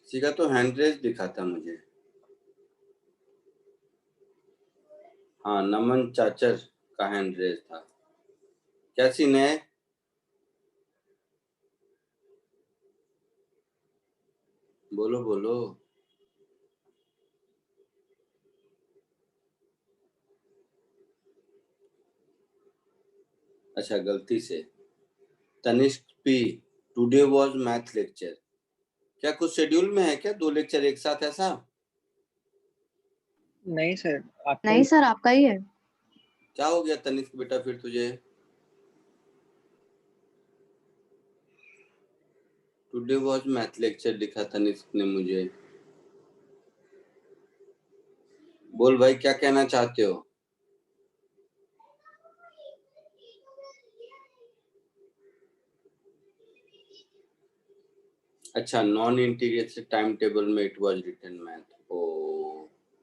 किसी का तो हैंड रेज दिखा था मुझे। हाँ, नमन चाचर का हैंड रेज था। क्या सीन है? बोलो बोलो। अच्छा, गलती से। Tanishq P, today was math lecture. क्या कुछ शेड्यूल में है क्या, 2 लेक्चर एक साथ ऐसा? नहीं सर, आपका नहीं ही। सर, आपका ही है। क्या हो गया तनिष्क बेटा फिर तुझे? टुडे वाज मैथ लेक्चर लिखा तनिष्क ने मुझे। बोल भाई, क्या कहना चाहते हो? अच्छा, नॉन इंटीग्रेटेड टाइम टेबल में इट वाज रिटन मैथ। ओ,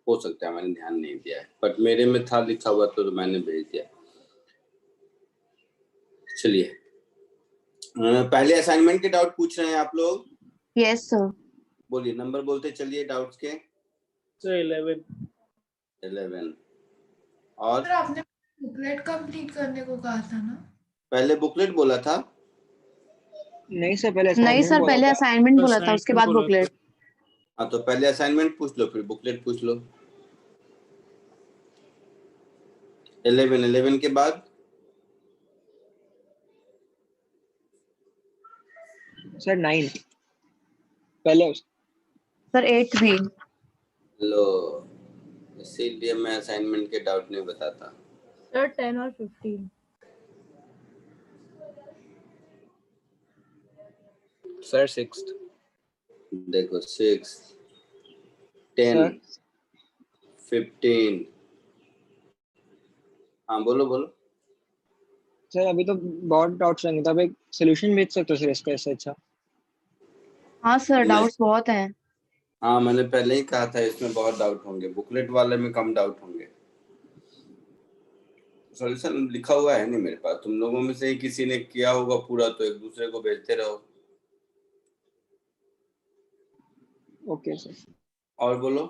हो सकता है मैंने ध्यान नहीं दिया है, बट मेरे में था लिखा हुआ तो मैंने भेज दिया। चलिए, पहले असाइनमेंट के डाउट पूछ रहे हैं आप लोग। Yes sir. बोलिए, नंबर बोलते चलिए डाउट्स के। सर 11। 11। और सर आपने बुकलेट कंप्लीट करने को कहा था ना? पहले बुकलेट बोला था। नहीं सर, पहले नहीं असाइनमेंट सर, बोला पहले था। असाइनमेंट बोला था, उसके बाद बुकलेट। हाँ, तो पहले असाइनमेंट पूछ लो फिर बुकलेट पूछ लो। 11 के बाद सर 9 पहले। सर 8 भी। लो, इसीलिए मैं असाइनमेंट के डाउट नहीं बताता। सर 10 और 15। सर 6। देखो, 6, 10, सर 15। हाँ, बोलो बोलो। सर अभी तो बहुत डाउट्स रहेंगे, तो आप एक सोल्यूशन भेज सकते हो सर इसका, इससे अच्छा। हाँ सर, मैं डाउट्स बहुत हैं। हाँ, मैंने पहले ही कहा था इसमें बहुत डाउट होंगे, बुकलेट वाले में कम डाउट होंगे। सॉल्यूशन लिखा हुआ है नहीं मेरे पास, तुम लोगों में से ही किसी ने किया होगा पूरा, तो एक दूसरे को भेजते रहो। Okay sir. और बोलो।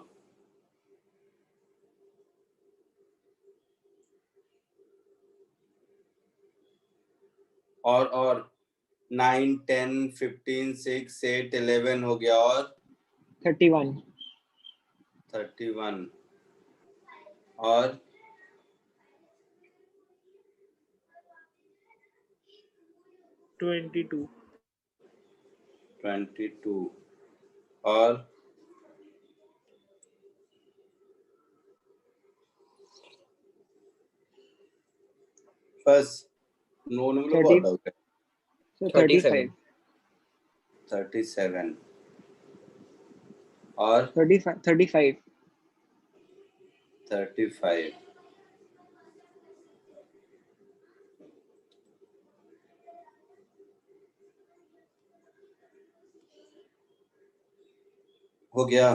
और 9, 10, 15, 6, 8, 11 हो गया, और 31। 31, और 22। 22, और बस। नो में बहुत 30 डाउट है। सर 35। 37, और 35। 35 हो गया।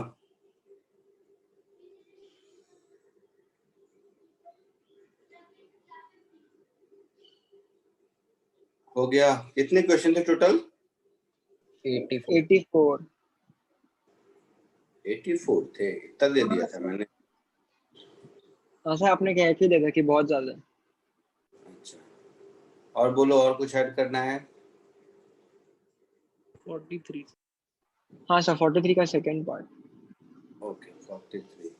हो गया। कितने क्वेश्चन थे टोटल? 84। 84 थे, इतना दे दिया था मैंने। हाँ सर, आपने कह के दिया था कि बहुत ज्यादा है। अच्छा, और बोलो, और कुछ ऐड करना है? 43। हाँ सर, 43 का सेकंड पार्ट। ओके, 43।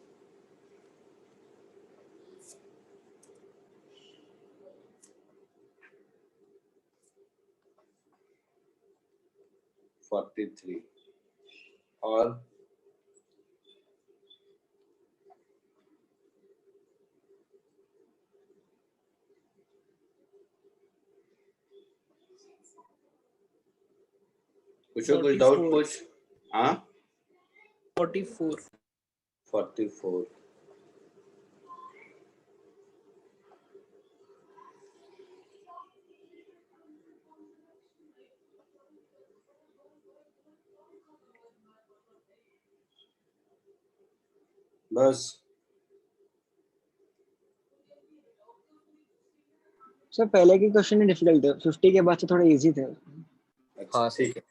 और पूछो, कुछ डाउट पूछ। हाँ, 44। 44। बस। सर पहले के क्वेश्चन ही डिफिकल्ट थे, 50 के बाद से थोड़े इजी थे। अच्छा, ठीक है।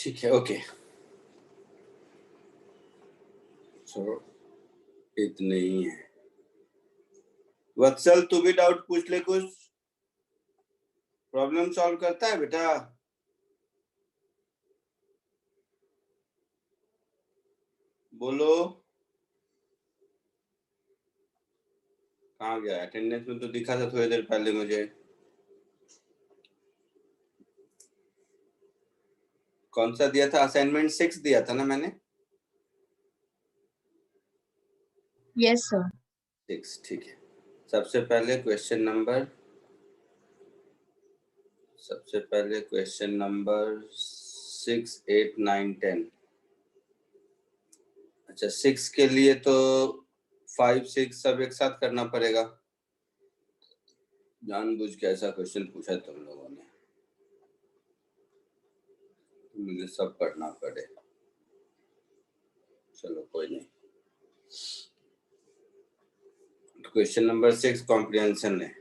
ठीक है, ओके। सो इतने ही है। वत्सल, तू भी डाउट पूछ ले, कुछ प्रॉब्लम सॉल्व करता है बेटा? बोलो, कहाँ गया? अटेंडेंस में तो दिखा था थोड़ी देर पहले मुझे। कौन सा दिया था? असाइनमेंट 6 दिया था ना मैंने? Yes sir. 6, ठीक है। सबसे पहले क्वेश्चन नंबर 6, 8, 9, 10। अच्छा, 6 के लिए तो 5, 6 सब एक साथ करना पड़ेगा। जानबूझ के ऐसा क्वेश्चन पूछा तुम लोगों ने, मुझे सब पढ़ना पड़े। चलो कोई नहीं। क्वेश्चन नंबर 6 कॉम्प्रिहेंशन है।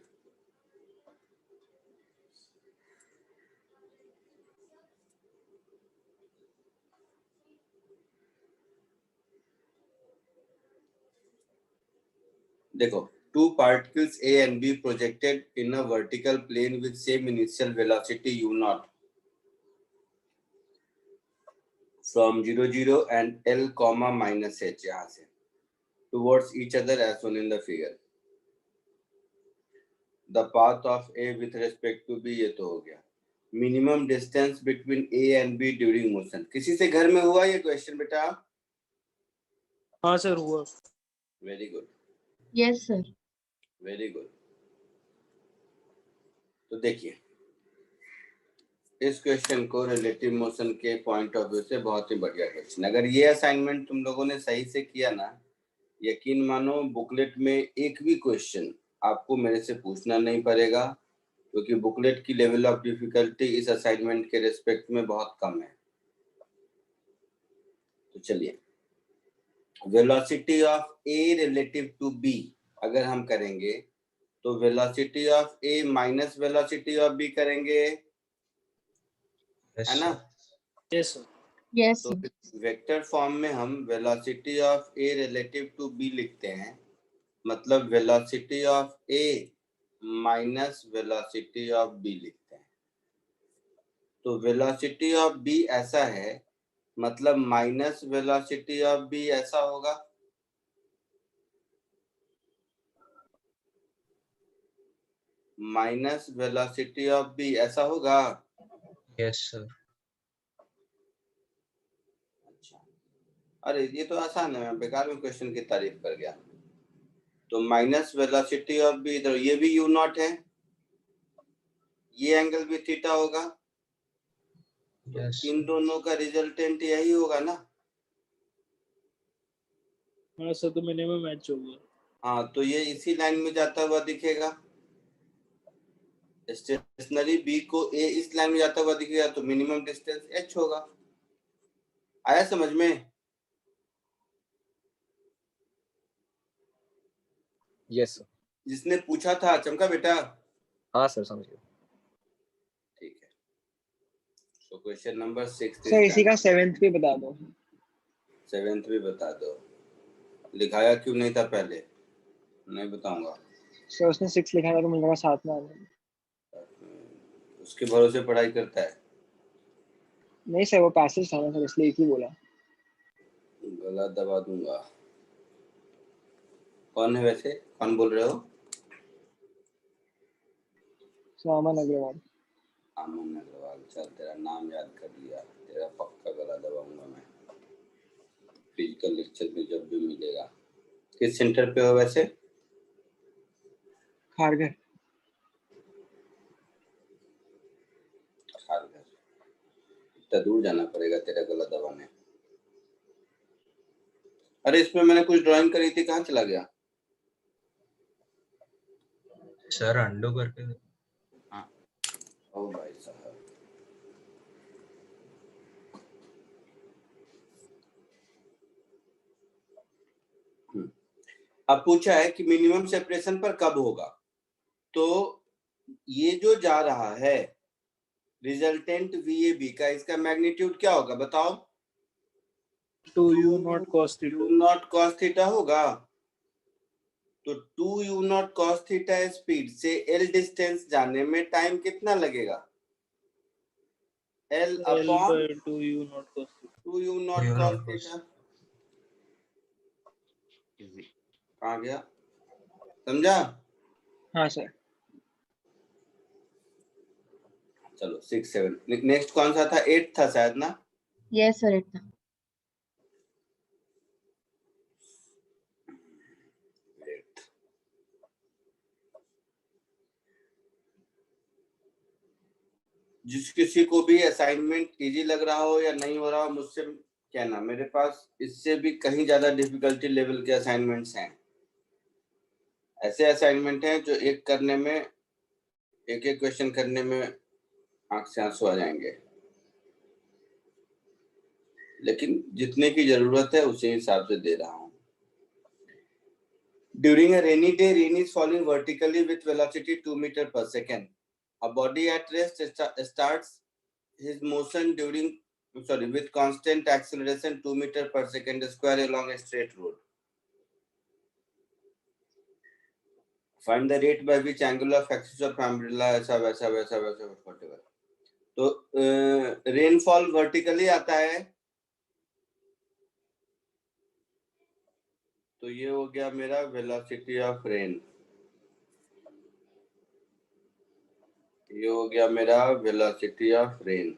देखो, two particles A and B projected in a vertical plane with same initial velocity u0 from 0, 0 and L, minus h यहाँ से towards each other as shown in the figure. The path of A with respect to B, ये तो हो गया। Minimum distance between A and B during motion। किसी से घर में हुआ ये क्वेश्चन बेटा? हाँ सर हुआ। Very good, yes sir. Very good. तो देखिए, इस क्वेश्चन को रिलेटिव मोशन के पॉइंट ऑफ व्यू से बहुत ही बढ़िया क्वेश्चन। अगर ये असाइनमेंट तुम लोगों ने सही से किया ना, यकीन मानो बुकलेट में एक भी क्वेश्चन आपको मेरे से पूछना नहीं पड़ेगा, क्योंकि बुकलेट की लेवल ऑफ डिफिकल्टी इस असाइनमेंट के रिस्पेक्ट में बहुत कम है। तो चलिए, velocity of A relative to B अगर हम करेंगे तो velocity of A minus velocity of B करेंगे, है ना? Yes sir. यस तो सर। वेक्टर फॉर्म में हम velocity of A relative to B लिखते हैं, मतलब velocity of A minus velocity of B लिखते हैं। तो वेलोसिटी ऑफ बी ऐसा है, मतलब माइनस वेलोसिटी ऑफ बी ऐसा होगा। माइनस वेलोसिटी ऑफ बी ऐसा होगा। Yes sir. अच्छा, अरे ये तो आसान है, मैं बेकार में क्वेश्चन की तारीफ कर गया। तो माइनस वेलोसिटी ऑफ बी, इधर ये भी u0 है, ये एंगल भी थीटा होगा। तो यस इन दोनों का रिजल्टेंट यही होगा ना? हाँ सर, तो मिनिमम मैच होगा। हाँ, तो ये इसी लाइन में जाता हुआ दिखेगा। स्टेशनरी बी को ए इस लाइन में जाता हुआ दिखेगा, तो मिनिमम डिस्टेंस h होगा। आया समझ में? Yes sir. जिसने पूछा था चमका बेटा? हाँ सर, समझ गया। ठीक है। तो क्वेश्चन नंबर 6 सर इसी का 7th भी बता दो। 7th भी बता दो। लिखाया क्यों नहीं था पहले? नहीं बताऊंगा। सर उसने 6 लिखा था तो मुझे लगा 7 में आना। उसके भरोसे पढ़ाई करता है। नहीं सर, वो पैसेज था ना सर, इसलिए एक ही बोला। गला दबा दूंगा। कौन है वैसे? कौन बोल रहे हो? सर अमन अग्रवाल। अमन अग्रवाल, चल तेरा नाम याद कर लिया, तेरा पक्का गला दबाऊंगा मैं फिजिकल लेक्चर में जब भी मिलेगा। किस सेंटर पे हो वैसे? खारघर। खारघर। इतना दूर जाना पड़ेगा तेरा गला दबाने। अरे इसमें मैंने कुछ ड्राइंग करी थी, कहाँ चला गया? सर अंडो करके। हाँ, ओ भाई साहब। अब पूछा है कि मिनिमम सेपरेशन पर कब होगा। तो ये जो जा रहा है रिजल्टेंट VAB का इसका मैग्नीट्यूड क्या होगा बताओ? 2u0 cos theta. u0 cos theta होगा। तो 2u0 cos थीटा स्पीड से L डिस्टेंस जाने में टाइम कितना लगेगा? L L upon by 2u0 cos theta. 2u0 u0 cos cos. Theta. कहाँ गया? समझा? हाँ सर। चलो 6 7 नेक्स्ट कौन सा था? 8 था शायद ना? Yes, sir. Itna. जिस किसी को भी असाइनमेंट इजी लग रहा हो या नहीं हो रहा हो मुझसे कहना, मेरे पास इससे भी कहीं ज्यादा डिफिकल्टी लेवल के असाइनमेंट्स हैं। ऐसे असाइनमेंट हैं जो एक एक क्वेश्चन करने में आंख से आंसू आ जाएंगे, लेकिन जितने की जरूरत है उसी हिसाब से दे रहा हूँ। During a rainy day, rain is falling vertically with velocity 2 meter per second. A body at rest starts his motion with constant acceleration 2 meter per second square along a straight road. Find the rate by which angle of axis of umbrella ऐसा वैसा whatever. तो rainfall vertically आता है, तो ये हो गया मेरा वेलोसिटी ऑफ रेन। ये हो गया मेरा वेलोसिटी ऑफ रेन।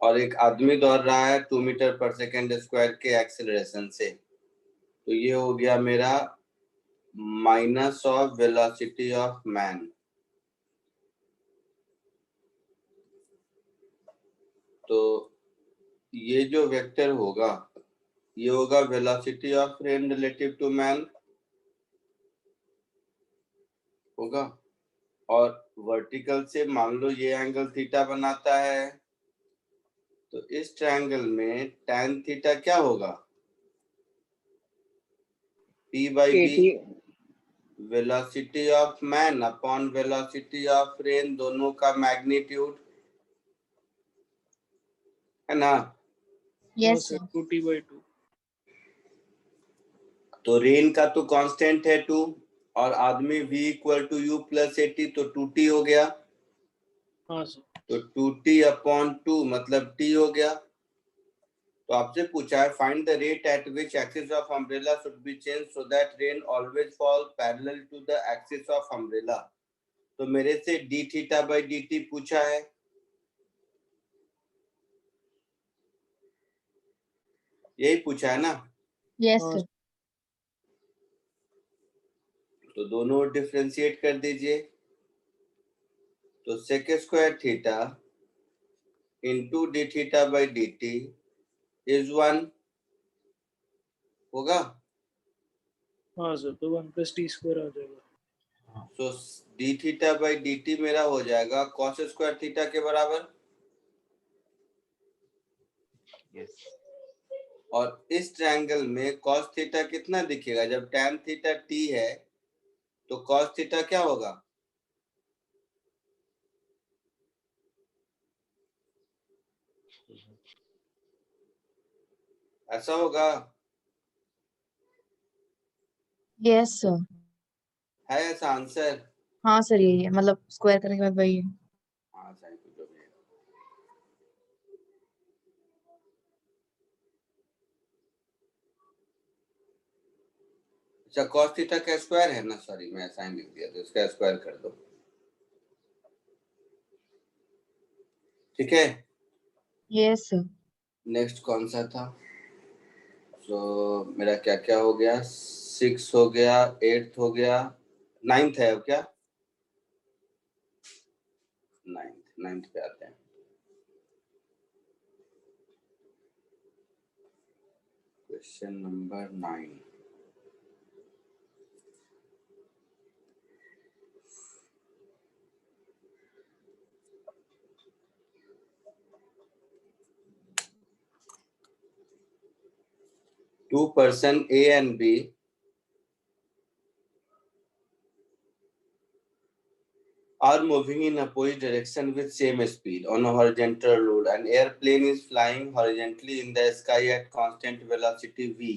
और एक आदमी दौड़ रहा है 2 मीटर पर सेकेंड स्क्वायर के एक्सेलरेशन से, तो ये हो गया मेरा minus of velocity of man. तो ये जो वेक्टर होगा ये होगा velocity of rain relative to man होगा। और वर्टिकल से मान लो ये एंगल थीटा बनाता है, तो इस ट्रायंगल में tan थीटा क्या होगा? P by V velocity of man upon velocity of rain, दोनों का मैग्नीट्यूड है ना? Yes, No, sir. sir. 2t by 2. तो रेन का तो कांस्टेंट है 2 और आदमी V equal to U plus AT, तो 2t हो गया। हाँ सर। तो 2t अपॉन 2 मतलब t हो गया। तो आपसे पूछा है find the rate at which axis of umbrella should be change so that rain always fall parallel to the axis of umbrella. तो मेरे से d थीटा बाई dt पूछा है। यही पूछा है ना? Yes, हाँ, sir. तो दोनों डिफरेंशिएट कर दीजिए। तो sec square theta into d theta by dt is 1 होगा। हाँ सर, तो 1 + t स्क्वायर आ जाएगा। तो डी थीटा बाई dt मेरा हो जाएगा कॉस स्क्वायर थीटा के बराबर। Yes. और इस ट्रायंगल में कॉस थीटा कितना दिखेगा? जब tan थीटा t है तो कॉस थीटा क्या होगा? ऐसा होगा। Yes, sir. है ऐसा आंसर? हाँ सर, यही है, मतलब स्क्वायर करने के बाद वही है। हाँ साइन को जो भी है। अच्छा कॉस थीटा का स्क्वायर है ना, सॉरी मैं साइन लिख दिया, तो इसका स्क्वायर कर दो। ठीक है। Yes, sir. नेक्स्ट कौन सा था? तो मेरा क्या क्या हो गया? 6 हो गया, 8 हो गया, 9th है अब क्या? 9th पे आते हैं। Question number 9। Two person A and B are moving in opposite direction with same speed on a horizontal road. An airplane is flying horizontally in the sky at constant velocity v.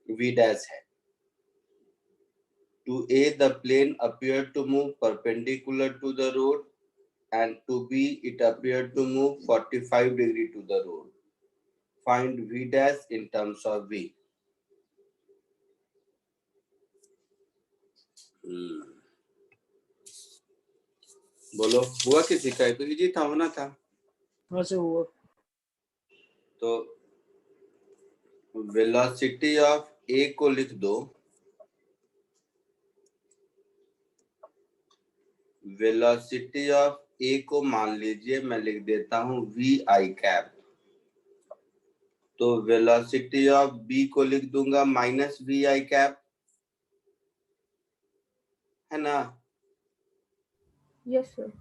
V dash है. To A, the plane appeared to move perpendicular to the road, and to B, it appeared to move 45 degree to the road. Find V dash in terms of V. बोलो, हुआ किसी का? तो easy था, होना था. हाँ सर हुआ. तो वेलोसिटी ऑफ ए को लिख दो. वेलोसिटी ऑफ ए को मान लीजिए मैं लिख देता हूं वी आई कैप. तो वेलोसिटी ऑफ बी को लिख दूंगा माइनस वी आई कैप, है ना? Yes sir.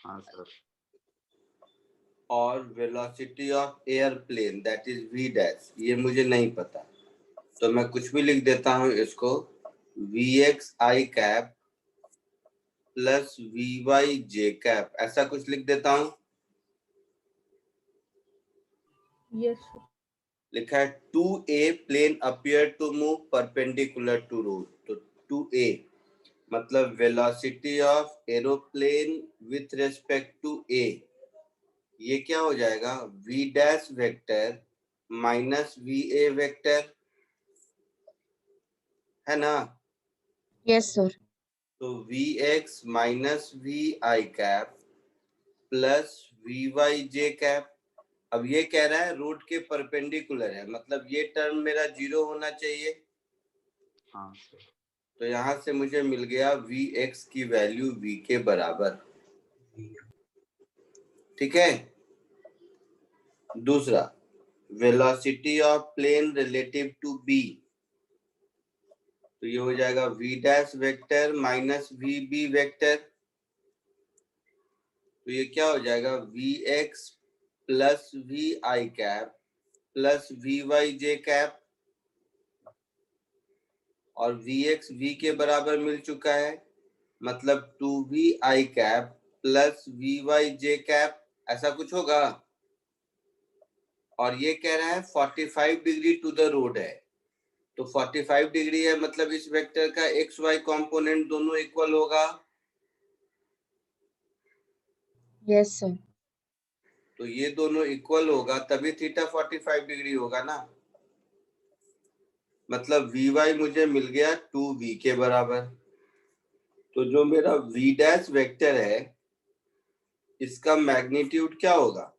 हाँ सर. और velocity of airplane that is V dash, ये मुझे नहीं पता, तो मैं कुछ भी लिख देता हूं इसको V X I cap plus V Y J cap, ऐसा कुछ लिख देता हूं. Yes sir. लिखा है 2A plane appear to move perpendicular to road. तो 2A मतलब velocity of aeroplane with respect to A, ये क्या हो जाएगा? V dash vector minus VA vector, है ना? Yes sir. तो VX minus VI cap plus VY J cap. अब ये कह रहा है रोड के परपेंडिकुलर है, मतलब ये टर्म मेरा 0 होना चाहिए. हाँ सर. तो यहाँ से मुझे मिल गया Vx की वैल्यू V के बराबर. ठीक है. दूसरा, velocity of plane relative to B, तो ये हो जाएगा V dash vector minus VB vector. तो ये क्या हो जाएगा? Vx plus VI cap plus VY J cap, और Vx V के बराबर मिल चुका है, मतलब 2VI cap plus VY J cap, ऐसा कुछ होगा. और ये कह रहा है 45 डिग्री टू द रोड है, तो 45 डिग्री है मतलब इस वेक्टर का एक्स वाई कंपोनेंट दोनों इक्वल होगा. Yes sir. तो ये दोनों इक्वल होगा तभी थीटा 45 डिग्री होगा ना. मतलब Vy मुझे मिल गया 2V के बराबर. तो जो मेरा V डैश वेक्टर है इसका मैग्नीट्यूड क्या होगा?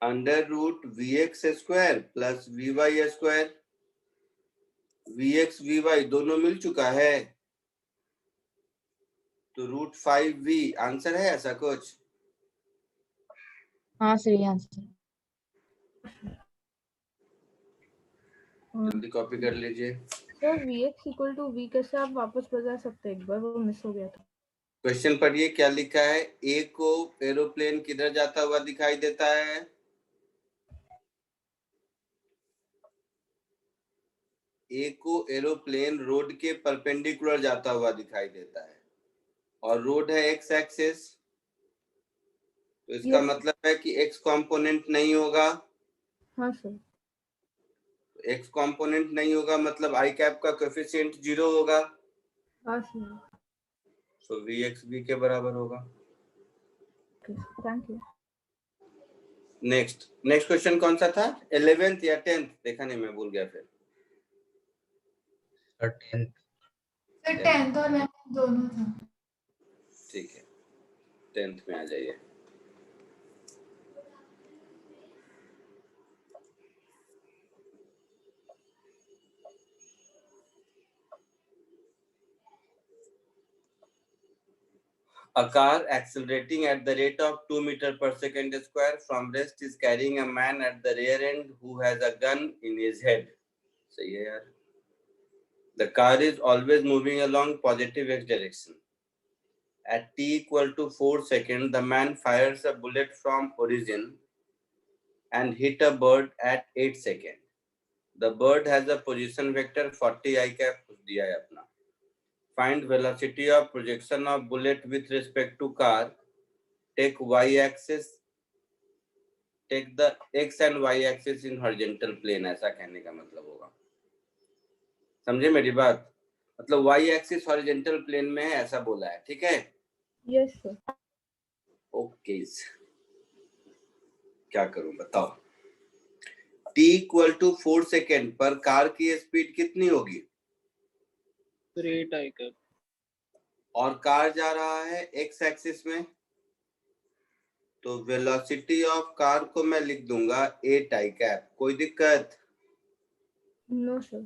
Under root VX square plus VY square. VX VY दोनों मिल चुका है, तो रूट 5V आंसर है. ऐसा कुछ? हाँ सर ये आंसर. जल्दी कॉपी कर लीजिए. Sir Vx equal to V कैसे आप वापस बता सकते हैं? एक बार वो मिस हो गया था. क्वेश्चन पढ़िए क्या लिखा है. ए को एरोप्लेन किधर जाता हुआ दिखाई देता है? ए को एरोप्लेन रोड के परपेंडिकुलर जाता हुआ दिखाई देता है, और रोड है एक्स एक्सिस, तो इसका मतलब है कि एक्स कंपोनेंट नहीं होगा. हाँ सर. एक्स कंपोनेंट नहीं होगा मतलब आई कैप का कोएफिशिएंट 0 होगा. हाँ सर. सो Vx V के बराबर होगा. Thank you. नेक्स्ट क्वेश्चन कौन सा था? 11th या 10th? देखा नहीं, मैं भूल गया फिर. 10th. सर 10th और 11th दोनों था. ठीक है, 10th में आ जाइए. A car accelerating at the rate of 2 meters per second square from rest is carrying a man at the rear end who has a gun in his head. सही है यार. The car is always moving along positive x direction. At t equal to 4 seconds, the man fires a bullet from origin and hit a bird at 8 seconds. The bird has a position vector 40 I cap दिया है अपना. Find velocity of projection of bullet with respect to car. Take y-axis. Take the x and y-axis in horizontal plane. ऐसा कहने का मतलब होगा, समझे मेरी बात? मतलब y-axis horizontal plane में है, ऐसा बोला है, ठीक है? Yes, sir. ओके, क्या करूं बताओ? t इक्वल टू 4 सेकेंड पर कार की स्पीड कितनी होगी? 8 I cap. और कार जा रहा है x एक्सिस में, तो वेलोसिटी ऑफ कार को मैं लिख दूंगा 8 i कैप। कोई दिक्कत? No, sir.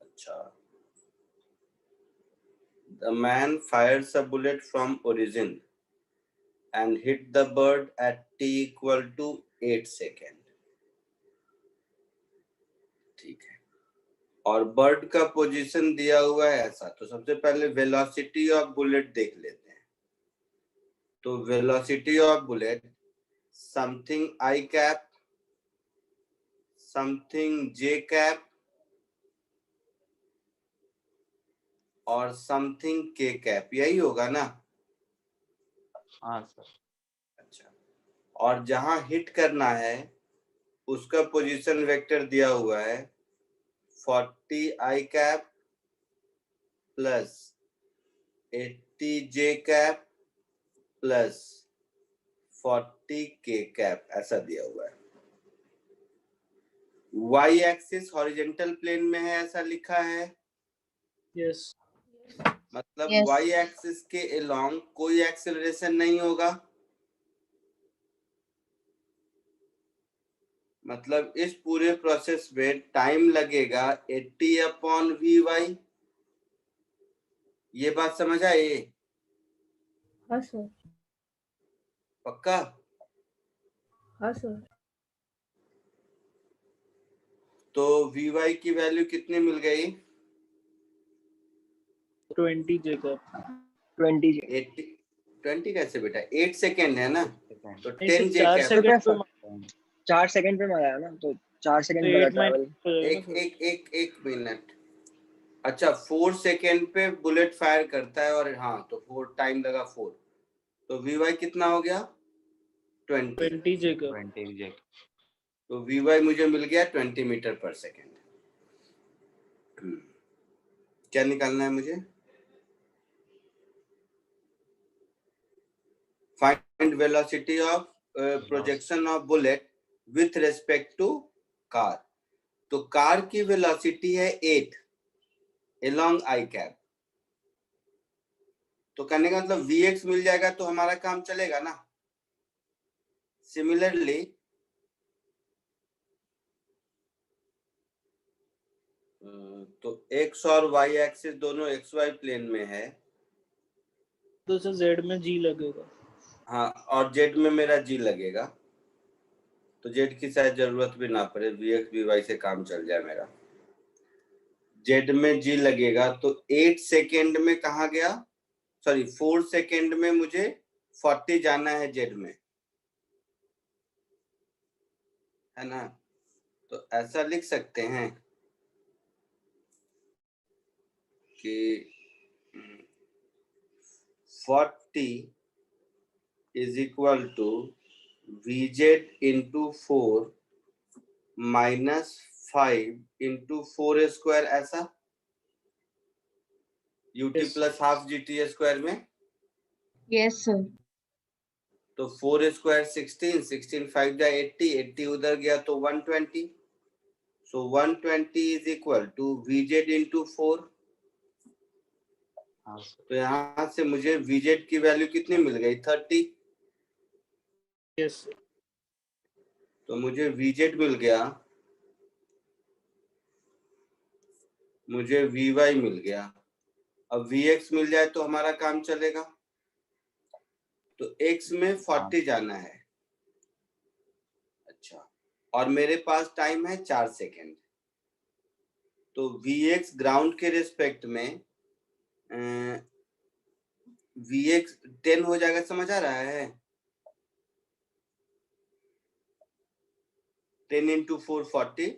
अच्छा, the man fires a bullet from origin and hit the bird at t equal to 8 second, ठीक है? और बर्ड का पोजीशन दिया हुआ है ऐसा, तो सबसे पहले वेलोसिटी ऑफ बुलेट देख लेते हैं। तो velocity of bullet something I cap, something J cap और समथिंग के कैप, यही होगा ना? हाँ सर। अच्छा, और जहां हिट करना है उसका पोजीशन वेक्टर दिया हुआ है 40 आई कैप प्लस 80 जे कैप प्लस 40 के कैप, ऐसा दिया हुआ है। y एक्सिस हॉरिजॉन्टल प्लेन में है, ऐसा लिखा है। Yes. मतलब Yes. y एक्सिस के अलोंग कोई एक्सेलरेशन नहीं होगा। मतलब इस पूरे प्रोसेस में टाइम लगेगा 80/vy। ये बात समझ आई? हाँ सर। पक्का? हाँ सर। तो vy की वैल्यू कितनी मिल गई? 20 J cap. 20 जी। 80 20 कैसे बेटा? 8 सेकेंड है ना, तो नहीं 10 सर, जे 4 कैप। सेकंड पे 4 सेकंड पे मारा है ना, तो 4 सेकंड तो का 8 ट्रैवल। एक मिनट। अच्छा, 4 सेकेंड पे बुलेट फायर करता है, और हाँ तो 4 टाइम लगा 4, तो vy कितना हो गया? 20। 20 J cap. 20 जे। तो vy मुझे मिल गया 20 मीटर पर सेकेंड। क्या निकालना है मुझे? Find velocity of projection of bullet with respect to car. तो कार की वेलोसिटी है 8 along आई कैप, तो कहने का मतलब vx मिल जाएगा तो हमारा काम चलेगा ना। सिमिलरली तो x और y एक्सिस दोनों xy प्लेन में है, तो सर Z में G लगेगा। हाँ, और z में मेरा g लगेगा, तो z की शायद जरूरत भी ना पड़े, vx vy से काम चल जाए मेरा। z में g लगेगा, तो 8 सेकेंड में कहा गया? सॉरी 4 सेकेंड में मुझे 40 जाना है z में, है ना? तो ऐसा लिख सकते हैं कि 40 is equal to vz into 4 minus 5 into 4 square, ऐसा ut Yes. Plus half gt square में। Yes, sir. तो 4 स्क्वायर 16, 16 5 जा 80, 80 उधर गया तो 120। So 120 is equal to vz into 4। हाँ सर। तो यहाँ से मुझे vz की वैल्यू कितनी मिल गई? 30। Yes. तो मुझे vz मिल गया, मुझे vy मिल गया। अब vx मिल जाए तो हमारा काम चलेगा। तो x में 40 जाना है। अच्छा, और मेरे पास टाइम है 4 सेकेंड। तो vx ग्राउंड के रिस्पेक्ट में vx 10 हो जाएगा, समझ आ रहा है? 10 into 4 40,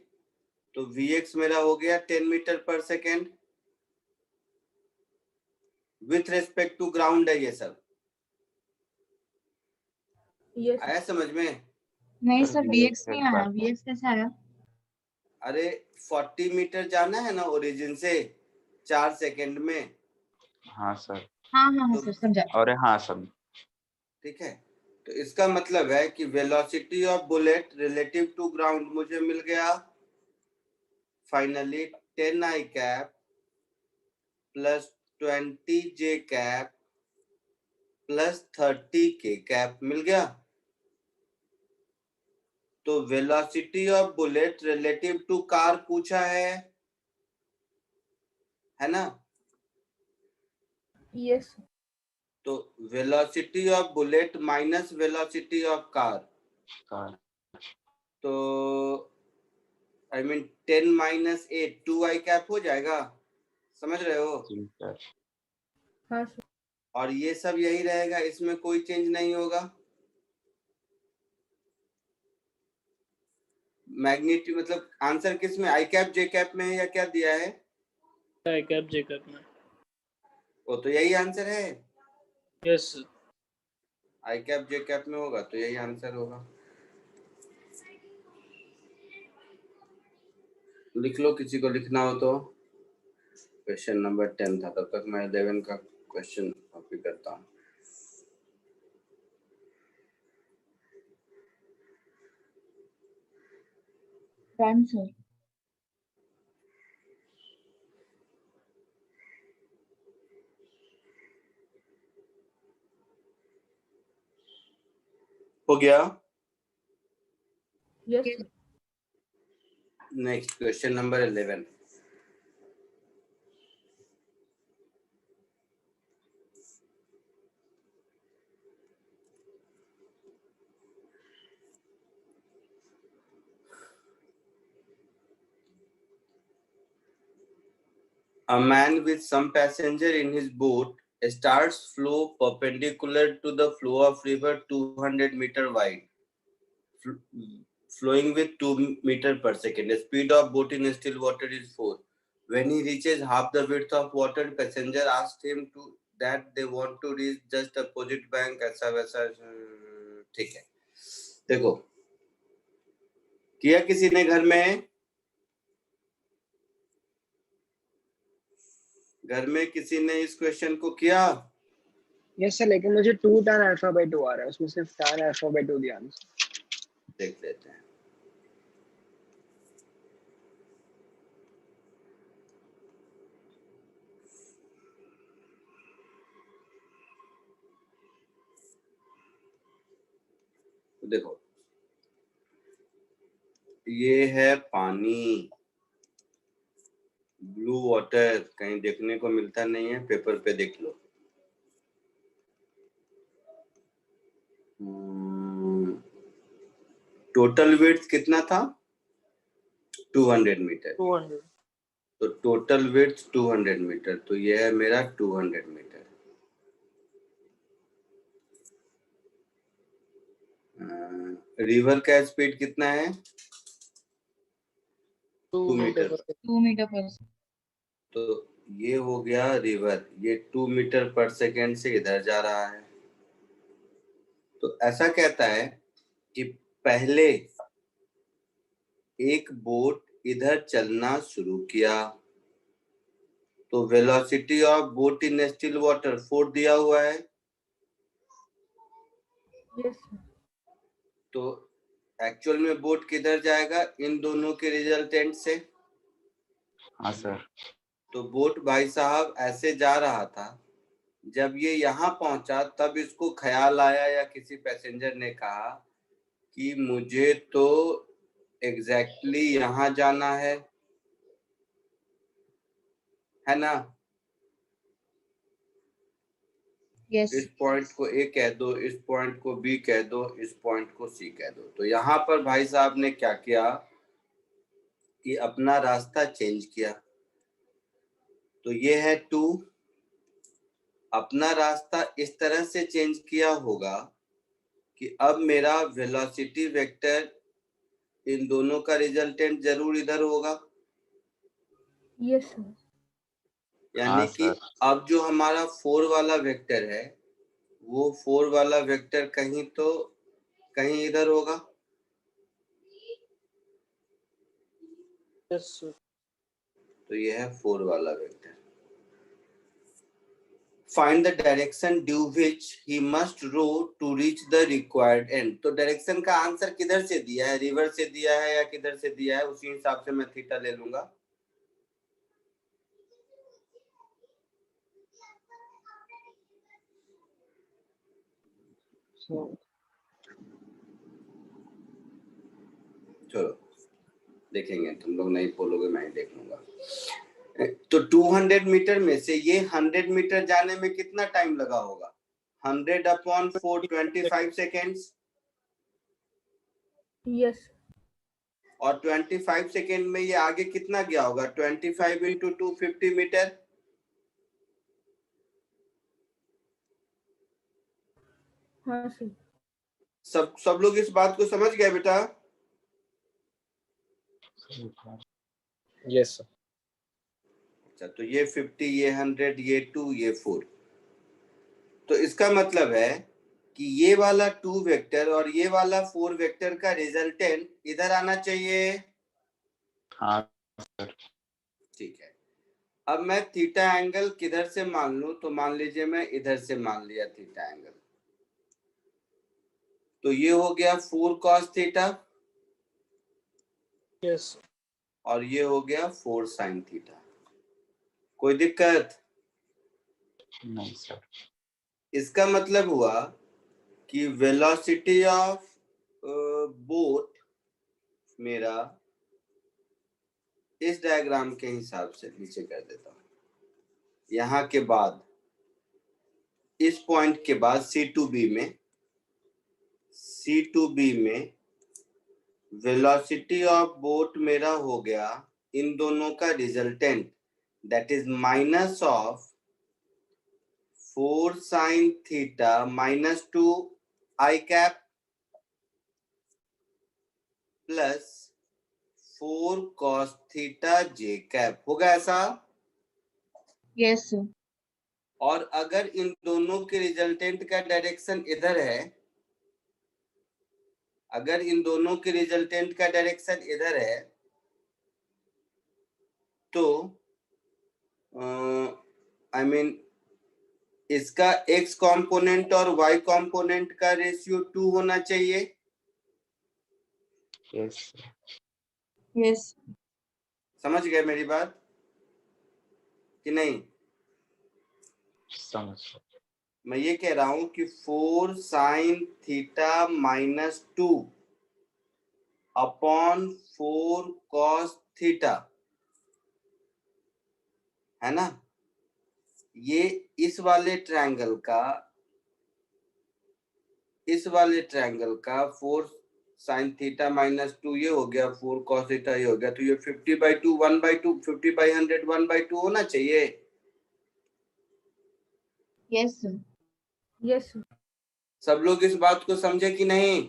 तो vx मेरा हो गया 10 मीटर पर second with respect to ground है ये सब। यस आया समझ में? नहीं सर, सर VX नहीं आया, VX कैसे आया? अरे 40 मीटर जाना है ना ओरिजिन से 4 सेकेंड में। हाँ सर। हाँ हाँ हाँ तो सर समझा। और हाँ सर, ठीक है, तो इसका मतलब है कि velocity of bullet relative to ground मुझे मिल गया finally 10 i cap plus 20 j cap plus 30 k cap मिल गया। तो velocity of bullet relative to car पूछा है ना? यस तो velocity of bullet minus velocity of car, तो I mean 10 minus 8 2i cap हो जाएगा, समझ रहे हो? हाँ सर। और ये सब यही रहेगा, इसमें कोई चेंज नहीं होगा। मैग्नीट्यूड मतलब आंसर किस में, आई कैप जे कैप में है या क्या दिया है? आई कैप जे कैप में। वो तो यही आंसर है, यस सर। आई कैप जे कैप में होगा तो यही आंसर होगा। लिख लो किसी को लिखना हो तो। क्वेश्चन नंबर 10 था, तब तक मैं 11 का क्वेश्चन कॉपी करता हूँ। Done sir. हो गया। Yes sir. Next question number 11। A man with some passenger in his boat starts flow perpendicular to the flow of river 200 meter wide, flowing with 2 meter per second. The speed of boat in still water is 4. When he reaches half the width of water, passenger asked him to that they want to reach just opposite bank. ऐसा वैसा ठीक है। देखो किया किसी ने घर में किसी ने इस क्वेश्चन को किया? यस सर, लेकिन मुझे 2 tan alpha by 2 आ रहा है, उसमें सिर्फ tan alpha by 2 दिया आंसर। देख लेते हैं। देखो ये है पानी, ब्लू वाटर, कहीं देखने को मिलता नहीं है, पेपर पे देख लो। टोटल विड्थ कितना था? 200 मीटर। 200। तो टोटल विड्थ 200 मीटर, तो यह है मेरा 200 मीटर। रिवर का स्पीड कितना है? 2 मीटर। 2 मीटर पर। तो ये हो गया रिवर, ये 2 मीटर पर सेकेंड से इधर जा रहा है। तो ऐसा कहता है कि पहले एक बोट इधर चलना शुरू किया, तो velocity of boat in still water 4 दिया हुआ है। Yes sir. तो एक्चुअल में बोट किधर जाएगा? इन दोनों के रिजल्टेंट से। हाँ सर। तो बोट भाई साहब ऐसे जा रहा था, जब ये यहाँ पहुंचा तब इसको ख्याल आया या किसी पैसेंजर ने कहा कि मुझे तो एग्जैक्टली यहाँ जाना है ना? यस। इस पॉइंट को ए कह दो, इस पॉइंट को बी कह दो, इस पॉइंट को सी कह दो। तो यहाँ पर भाई साहब ने क्या किया कि अपना रास्ता चेंज किया। तो ये है 2, अपना रास्ता इस तरह से चेंज किया होगा कि अब मेरा वेलोसिटी वेक्टर इन दोनों का रिजल्टेंट जरूर इधर होगा, यस सर। यानी कि अब जो हमारा 4 वाला वेक्टर है वो 4 वाला वेक्टर कहीं तो कहीं इधर होगा। Yes sir. तो ये है 4 वाला vector. Find the direction due which he must row to reach the required end। तो डायरेक्शन का आंसर किधर से दिया है, रिवर्स से दिया है या किधर से दिया है, उसी हिसाब से मैं थीटा ले लूंगा। So चलो देखेंगे, तुम लोग नहीं बोलोगे मैं ही देख लूंगा। तो 200 मीटर में से ये 100 मीटर जाने में कितना टाइम लगा होगा? 100/4 25 सेकेंड्स, यस। और 25 सेकेंड में ये आगे कितना गया होगा? 25 इंटू 2 50 मीटर। हाँ सर। सब लोग इस बात को समझ गए बेटा? Yes sir. अच्छा, तो ये 50, ये 100, ये 2, ये 4। तो इसका मतलब है कि ये वाला 2 वेक्टर और ये वाला 4 वेक्टर का रिजल्टेंट इधर आना चाहिए। हाँ सर। ठीक है, अब मैं थीटा एंगल किधर से मान लूं? तो मान लीजिए मैं इधर से मान लिया थीटा एंगल, तो ये हो गया 4 cos थीटा यस और ये हो गया 4 sin थीटा। कोई दिक्कत? नहीं सर। इसका मतलब हुआ कि वेलोसिटी ऑफ बोट मेरा इस डायग्राम के हिसाब से नीचे कर देता हूं। यहां के बाद इस पॉइंट के बाद C2B में वेलोसिटी ऑफ बोट मेरा हो गया इन दोनों का resultant, that is minus of 4 sin theta minus 2 I cap plus 4 cos theta j cap. होगा ऐसा? Yes sir. और अगर इन दोनों के रिजल्टेंट का डायरेक्शन इधर है, अगर इन दोनों के रिजल्टेंट का डायरेक्शन इधर है, तो आई मीन इसका x कंपोनेंट और y कंपोनेंट का रेशियो 2 होना चाहिए। Yes yes. समझ गए मेरी बात कि नहीं? समझ। मैं ये कह रहा हूं कि 4 sin theta minus 2 upon 4 cos theta, है ना? ये इस वाले ट्रायंगल का 4 sin थीटा माइनस 2 ये हो गया, 4 cos थीटा ये हो गया, तो ये 50/2 1/2 50/100 1/2 होना चाहिए। Yes sir. Yes sir. सब लोग इस बात को समझे कि नहीं?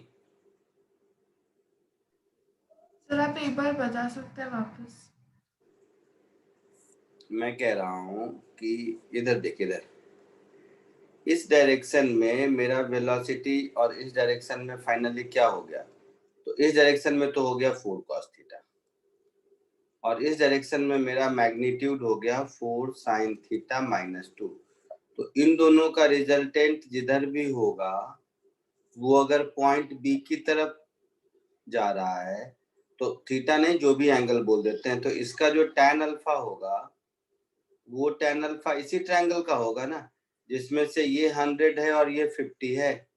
सर आप एक बार बता सकते हैं वापस? मैं कह रहा हूं कि इधर देखिए, इधर इस डायरेक्शन में मेरा वेलोसिटी और इस डायरेक्शन में फाइनली क्या हो गया? तो इस डायरेक्शन में तो हो गया 4 cos थीटा और इस डायरेक्शन में मेरा मैग्नीट्यूड हो गया 4 sin थीटा माइनस 2। तो इन दोनों का रिजल्टेंट जिधर भी होगा वो अगर पॉइंट बी की तरफ जा रहा है तो थीटा नहीं, जो भी एंगल बोल देते हैं, तो इसका जो tan अल्फा होगा वो tan अल्फा इसी ट्रायंगल का होगा ना, जिसमें से ये 100 है और ये 50 है।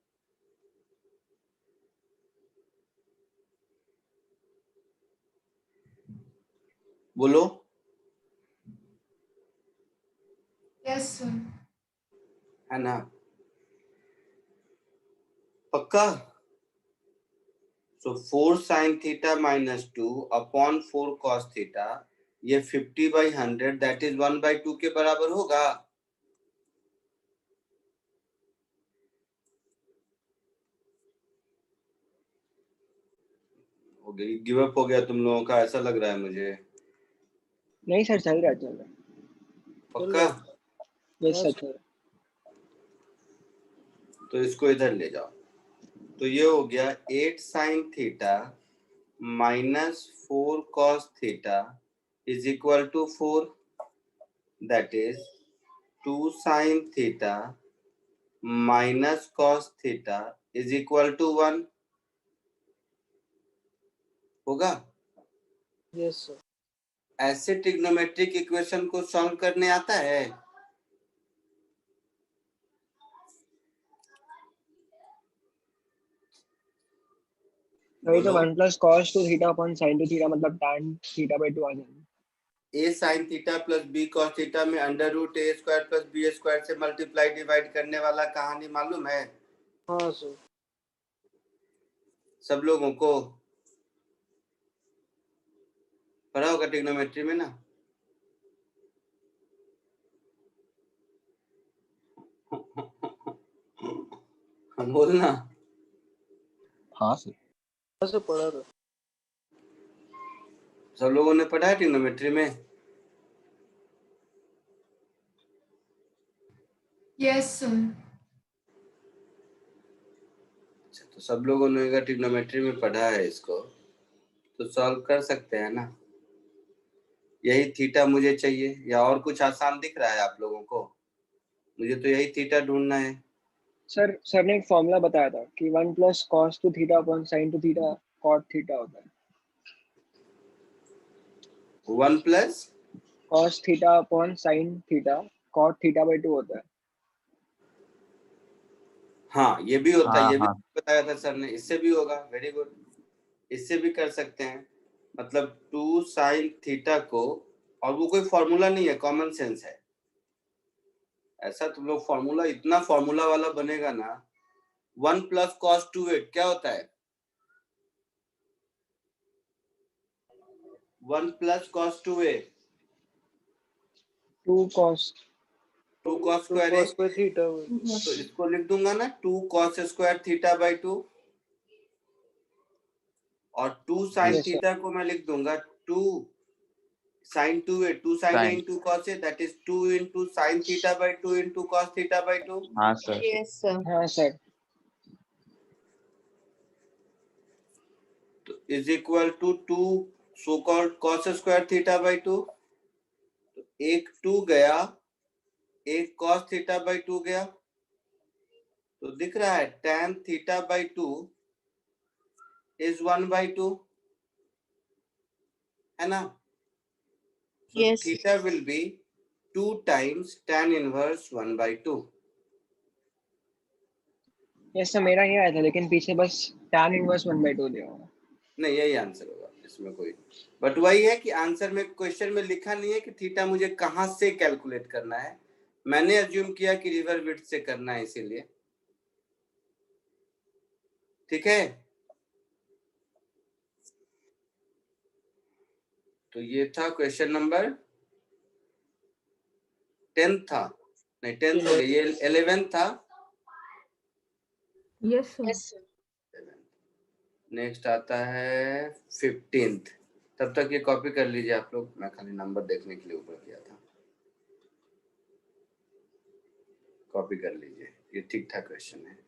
बोलो। Yes sir. है ना? पक्का? तो 4 sin theta minus 2 upon 4 cos theta, ये 50/100 दैट इज 1/2 के बराबर होगा। हो गई, गिव अप हो गया तुम लोगों का, ऐसा लग रहा है मुझे। नहीं सर, चल रहा है। पक्का? यस हाँ सर, सर। चल रहा तो इसको इधर ले जाओ। तो ये हो गया 8 sin theta minus 4 cos theta is equal to 4, that is 2 sin theta minus cos theta is equal to 1 होगा। Yes sir. ऐसे ट्रिग्नोमेट्रिक इक्वेशन को सॉल्व करने आता है? वही तो बोलो। 1 plus cos two theta upon sine two theta मतलब tan थीटा बाई 2 आ जाएगा। a sin theta plus b cos theta में under root a square plus b square से मल्टीप्लाई डिवाइड करने वाला कहानी मालूम है हाँ सर। सब लोगों को? पढ़ा होगा ट्रिग्नोमेट्री में ना। बोलना। हाँ सर। हाँ सर, पढ़ा था। सब लोगों ने पढ़ा है ट्रिग्नोमेट्री में? Yes sir. अच्छा, तो सब लोगों ने अगर ट्रिग्नोमेट्री में पढ़ा है इसको तो सॉल्व कर सकते हैं ना। यही थीटा मुझे चाहिए, या और कुछ आसान दिख रहा है आप लोगों को? मुझे तो यही थीटा ढूंढना है। सर ने एक फॉर्मूला बताया था कि 1 plus cos two theta upon sine two theta cot theta होता है। 1 plus cos theta upon sine theta cot theta by 2 होता है। हाँ ये भी होता है, हाँ ये भी हाँ बताया था सर ने। इससे भी होगा, वेरी गुड। इससे भी कर सकते हैं, मतलब 2 sin थीटा को, और वो कोई फॉर्मूला नहीं है, कॉमन सेंस है। ऐसा तुम लोग फॉर्मूला, इतना फॉर्मूला वाला बनेगा ना। 1 प्लस कॉस 2a क्या होता है? 1 plus cos 2a 2 cos 2 cos तो स्क्वायर cos a। पे थीटा तो इसको लिख दूंगा ना 2 cos स्क्वायर थीटा बाई 2, और 2 sin Yes, sir. थीटा को मैं लिख दूंगा 2 sin 2a, 2 sin a Sin. into cos a, that is 2 into sin theta by 2 into cos theta by 2। हाँ सर। Yes, sir. हाँ सर। तो is equal to 2 so called cos square theta by 2। तो एक 2 गया, एक cos theta by 2 गया, तो दिख रहा है tan theta by 2 is 1 by 2, है ना? So Yes. theta will be 2 times tan inverse 1 by 2। Yes sir, मेरा ये आया था लेकिन पीछे बस tan इनवर्स 1 बाई 2 दिया होगा। नहीं यही आंसर होगा इसमें कोई, बट वही है कि आंसर में क्वेश्चन में लिखा नहीं है कि थीटा मुझे कहां से कैलकुलेट करना है। मैंने अज्यूम किया कि रिवर विड्थ से करना है, इसीलिए। ठीक है, तो ये था क्वेश्चन नंबर 10 था, नहीं 10 हो गया, ये 11 था। Yes sir. Yes, sir. Next आता है 15th। तब तक ये कॉपी कर लीजिए आप लोग, मैं खाली नंबर देखने के लिए ऊपर किया था। कॉपी कर लीजिए, ये ठीक ठाक क्वेश्चन है।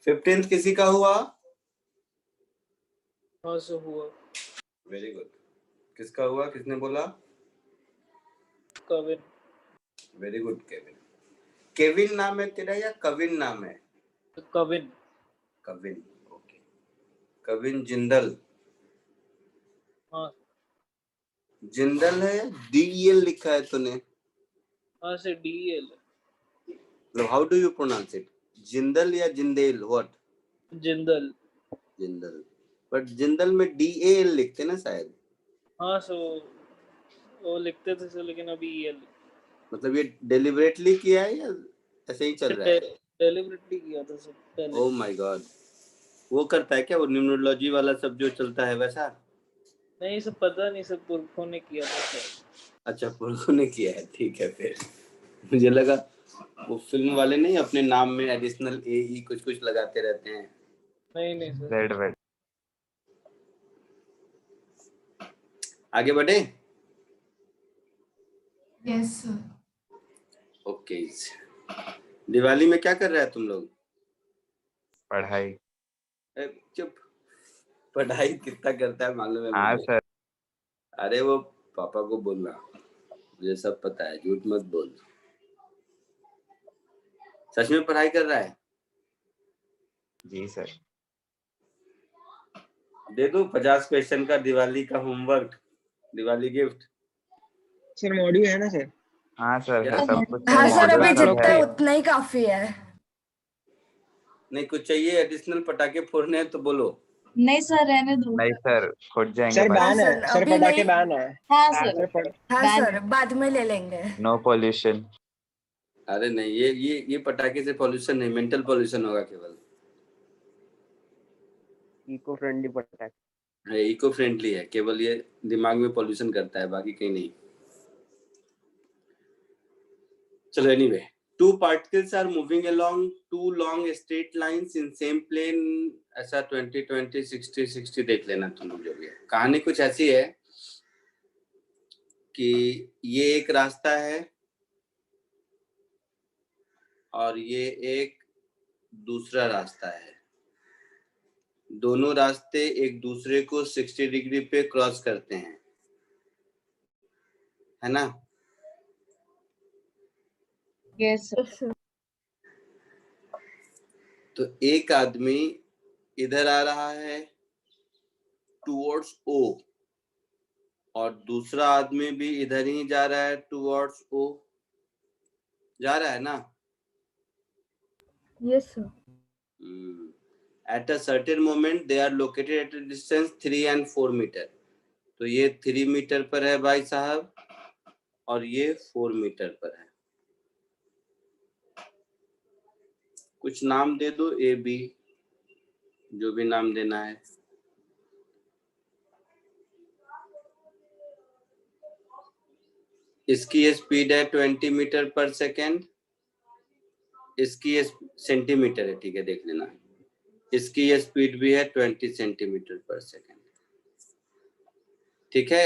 फिफ्टींथ किसी का हुआ? हाँ सर हुआ। Very good. किसका हुआ, किसने बोला? Kavin. Very good Kevin. Kevin नाम है तेरा या कविन नाम है? कविन। कविन, ओके। कविन जिंदल। हाँ। जिंदल है, DEL लिखा है तूने? हाँ सर, DEL। मतलब how do you pronounce it, Jindal या जिंदेल, व्हाट? जिंदल। जिंदल, बट जिंदल में DAL लिखते ना शायद। हाँ सो वो लिखते थे सर, लेकिन अभी EL। मतलब ये डेलिबरेटली किया है या ऐसे ही चल रहा है? डेलिबरेटली किया था सर पहले। ओह माय गॉड, वो करता है क्या वो न्यूमरोलॉजी वाला सब जो चलता है वैसा? नहीं सब पता नहीं, सब पुरखों ने किया था सर। अच्छा, पुरखों ने किया है, ठीक है। फिर मुझे लगा वो फिल्म वाले नहीं अपने नाम में एडिशनल AE कुछ कुछ लगाते रहते हैं। नहीं सर। रेड वेड। आगे बढ़े? Yes sir. ओके। दिवाली में क्या कर रहा है तुम लोग? पढ़ाई। चुप, पढ़ाई कितना करता है मालूम है हाँ मुझे। सर। अरे वो पापा को बोलना, मुझे सब पता है, झूठ मत बोल। सच में पढ़ाई कर रहा है? जी सर। दे दो 50 क्वेश्चन का दिवाली का homework, Diwali gift. Sir module है ना सर? हाँ सर, क्या? सब कुछ हाँ है, सर, मॉडल अभी आप सब लोग जितना है। है के उतना ही काफी है। नहीं, कुछ चाहिए एडिशनल पटाखे फोड़ने हैं तो बोलो। नहीं सर, रहने दो। नहीं सर, फुट जाएंगे सर भाई। हाँ बैन है सर, सर, अभी पटाखे नहीं। बैन है हाँ सर, सर। हाँ बैन सर, बाद में ले लेंगे। No pollution. अरे नहीं, ये पटाखे से पॉल्यूशन नहीं, मेंटल पॉल्यूशन होगा केवल। इको फ्रेंडली पटाखे। इको फ्रेंडली है, केवल ये दिमाग में पॉल्यूशन करता है, बाकी कहीं नहीं। चलो anyway, two particles are moving along two long straight lines in same plane. ऐसा 20 20 60 60 देख लेना तुम लोग। जो भी है कहानी कुछ ऐसी है कि ये एक रास्ता है और ये एक दूसरा रास्ता है। दोनों रास्ते एक दूसरे को 60 डिग्री पे क्रॉस करते हैं, है ना? Yes sir. Yes sir. तो एक आदमी इधर आ रहा है टुवर्ड्स O, और दूसरा आदमी भी इधर ही जा रहा है टुवर्ड्स O। जा रहा है ना? Yes sir. At a certain moment they are located at a distance 3 and 4 meter. तो ये 3 मीटर पर है भाई साहब, और ये 4 मीटर पर है। कुछ नाम दे दो, AB, जो भी नाम देना है। इसकी स्पीड है 20 मीटर पर सेकेंड, इसकी सेंटीमीटर है, ठीक है, देख लेना। इसकी स्पीड भी है 20 सेंटीमीटर पर सेकेंड, ठीक है?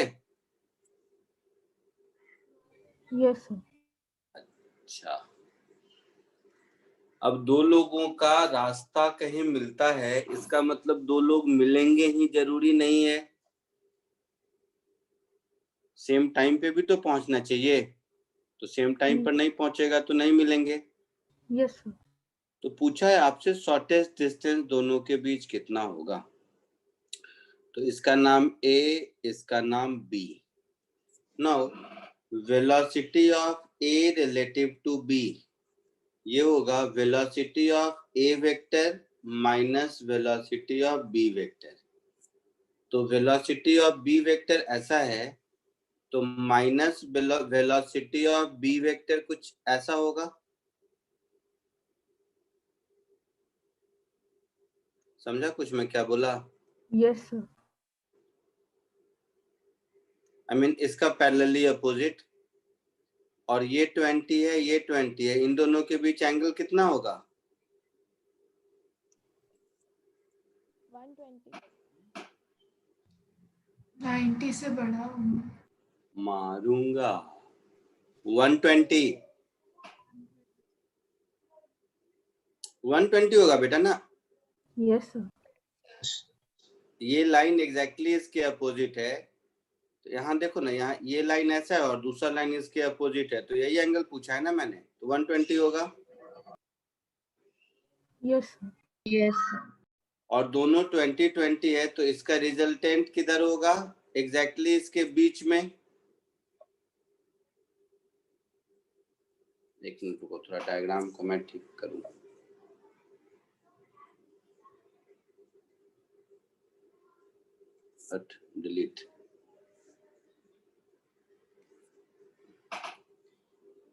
Yes sir. अच्छा, अब दो लोगों का रास्ता कहीं मिलता है, इसका मतलब दो लोग मिलेंगे ही जरूरी नहीं है। सेम टाइम पे भी तो पहुंचना चाहिए, तो सेम टाइम पर नहीं पहुंचेगा तो नहीं मिलेंगे। Yes sir. तो पूछा है आपसे शॉर्टेस्ट डिस्टेंस दोनों के बीच कितना होगा। तो इसका नाम A, इसका नाम B। Now velocity of A relative to B, ये होगा velocity of A vector minus velocity of B vector. तो वेलोसिटी ऑफ B वेक्टर ऐसा है, तो minus velocity of B vector कुछ ऐसा होगा। समझा कुछ मैं क्या बोला? Yes sir. आई मीन इसका पैरेलली अपोजिट, और ये 20 है, ये 20 है, इन दोनों के बीच एंगल कितना होगा? 120। 90 से बड़ा होगा। मारूंगा। 120 होगा बेटा ना? Yes sir. ये लाइन एग्जैक्टली इसके अपोजिट है। तो यहाँ देखो ना, यहाँ ये लाइन ऐसा है और दूसरा लाइन इसके अपोजिट है, तो यही एंगल पूछा है ना मैंने, तो 120 होगा। Yes sir. यस और दोनों 20 20 है, तो इसका रिजल्टेंट किधर होगा? एग्जैक्टली इसके बीच में। एक मिनट रुको, थोड़ा डायग्राम को मैं ठीक करूँ। But delete.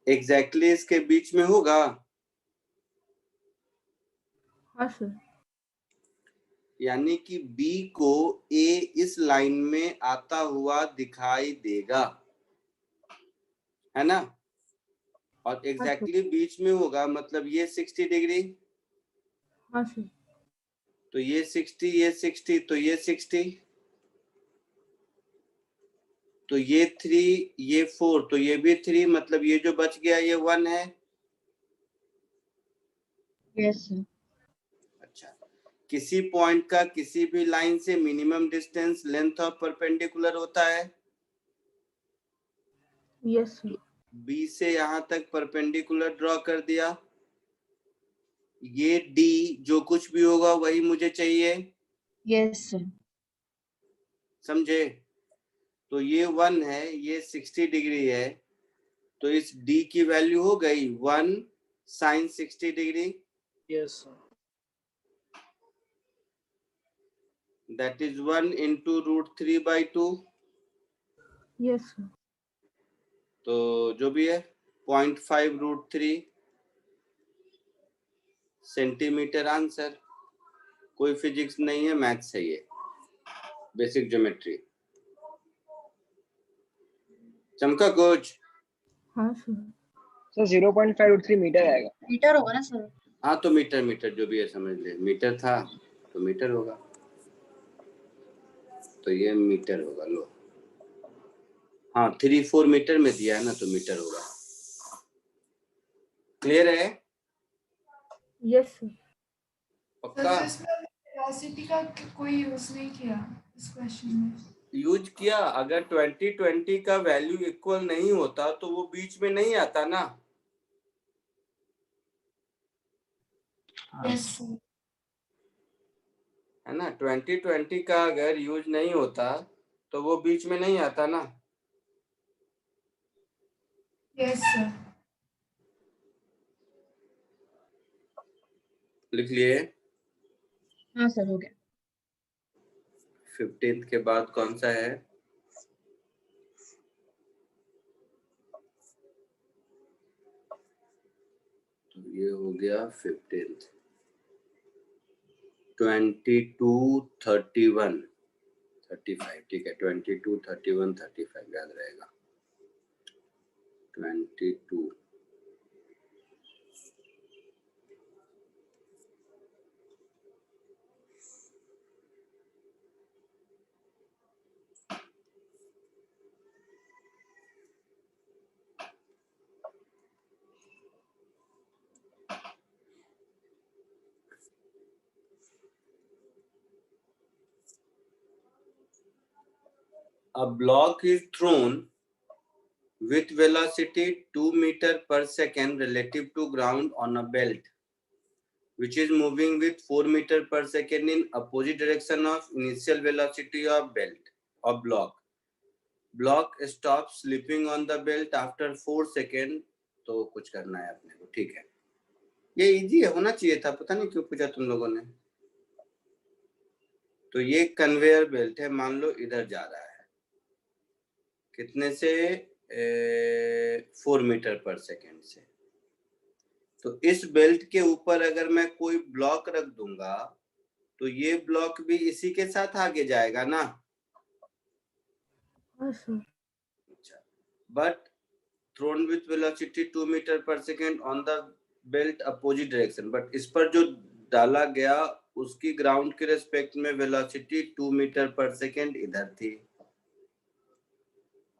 एग्जैक्टली इसके बीच में होगा, हाँ सर। यानी कि B को A इस लाइन में आता हुआ दिखाई देगा, है ना, और एग्जैक्टली बीच में होगा, मतलब ये 60 डिग्री, हाँ सर। तो ये 60, ये 60, तो ये 60, तो ये 3, ये 4, तो ये भी 3, मतलब ये जो बच गया ये 1 है। Yes sir. अच्छा, किसी पॉइंट का किसी भी लाइन से minimum distance length of perpendicular होता है। Yes sir. बी से यहां तक परपेंडिकुलर ड्रॉ कर दिया, ये डी जो कुछ भी होगा वही मुझे चाहिए, यस सर। समझे। तो ये 1 है, ये 60 डिग्री है, तो इस डी की वैल्यू हो गई 1 sin 60 degree, Yes, sir. that is 1 into √3/2, yes sir. तो जो भी है 0.5 √3 सेंटीमीटर आंसर। कोई फिजिक्स नहीं है, मैथ्स है ये, बेसिक ज्योमेट्री। चमका कुछ? हाँ सर। सर 0.5 मीटर आएगा। मीटर होगा ना सर? हाँ तो मीटर, मीटर जो भी है समझ ले, मीटर था तो मीटर होगा, तो ये मीटर होगा। लो हाँ 3-4 मीटर में दिया है ना, तो मीटर होगा। क्लियर है? Yes sir. पक्का? सर इसमें वेलोसिटी का कोई यूज नहीं किया इस क्वेश्चन में। यूज किया, अगर 2020 का वैल्यू इक्वल नहीं होता तो वो बीच में नहीं आता ना। Yes sir. है ना, 2020 का अगर यूज नहीं होता तो वो बीच में नहीं आता ना। Yes sir. लिख लिए? हाँ सर, हो गया। 15th के बाद कौन सा है? तो ये हो गया 15th। 22, 31, 35, ठीक है, 22, 31, 35 याद रहेगा। 22, a block is thrown with velocity 2 meter per second relative to ground on a belt which is moving with 4 meter per second in opposite direction of initial velocity of belt or block. Block stops slipping on the belt after 4 second। तो कुछ करना है अपने को, ठीक है। ये easy होना चाहिए था, पता नहीं क्यों पूछा तुम लोगों ने। तो ये कन्वेयर बेल्ट है, मान लो इधर जा रहा है, कितने से 4 मीटर पर सेकेंड से। तो इस बेल्ट के ऊपर अगर मैं कोई ब्लॉक रख दूंगा तो ये ब्लॉक भी इसी के साथ आगे जाएगा ना। हाँ sir. But thrown with velocity 2 metre पर second on the belt opposite direction, but इस पर जो डाला गया उसकी ग्राउंड के रेस्पेक्ट में वेलोसिटी 2 मीटर पर सेकेंड इधर थी,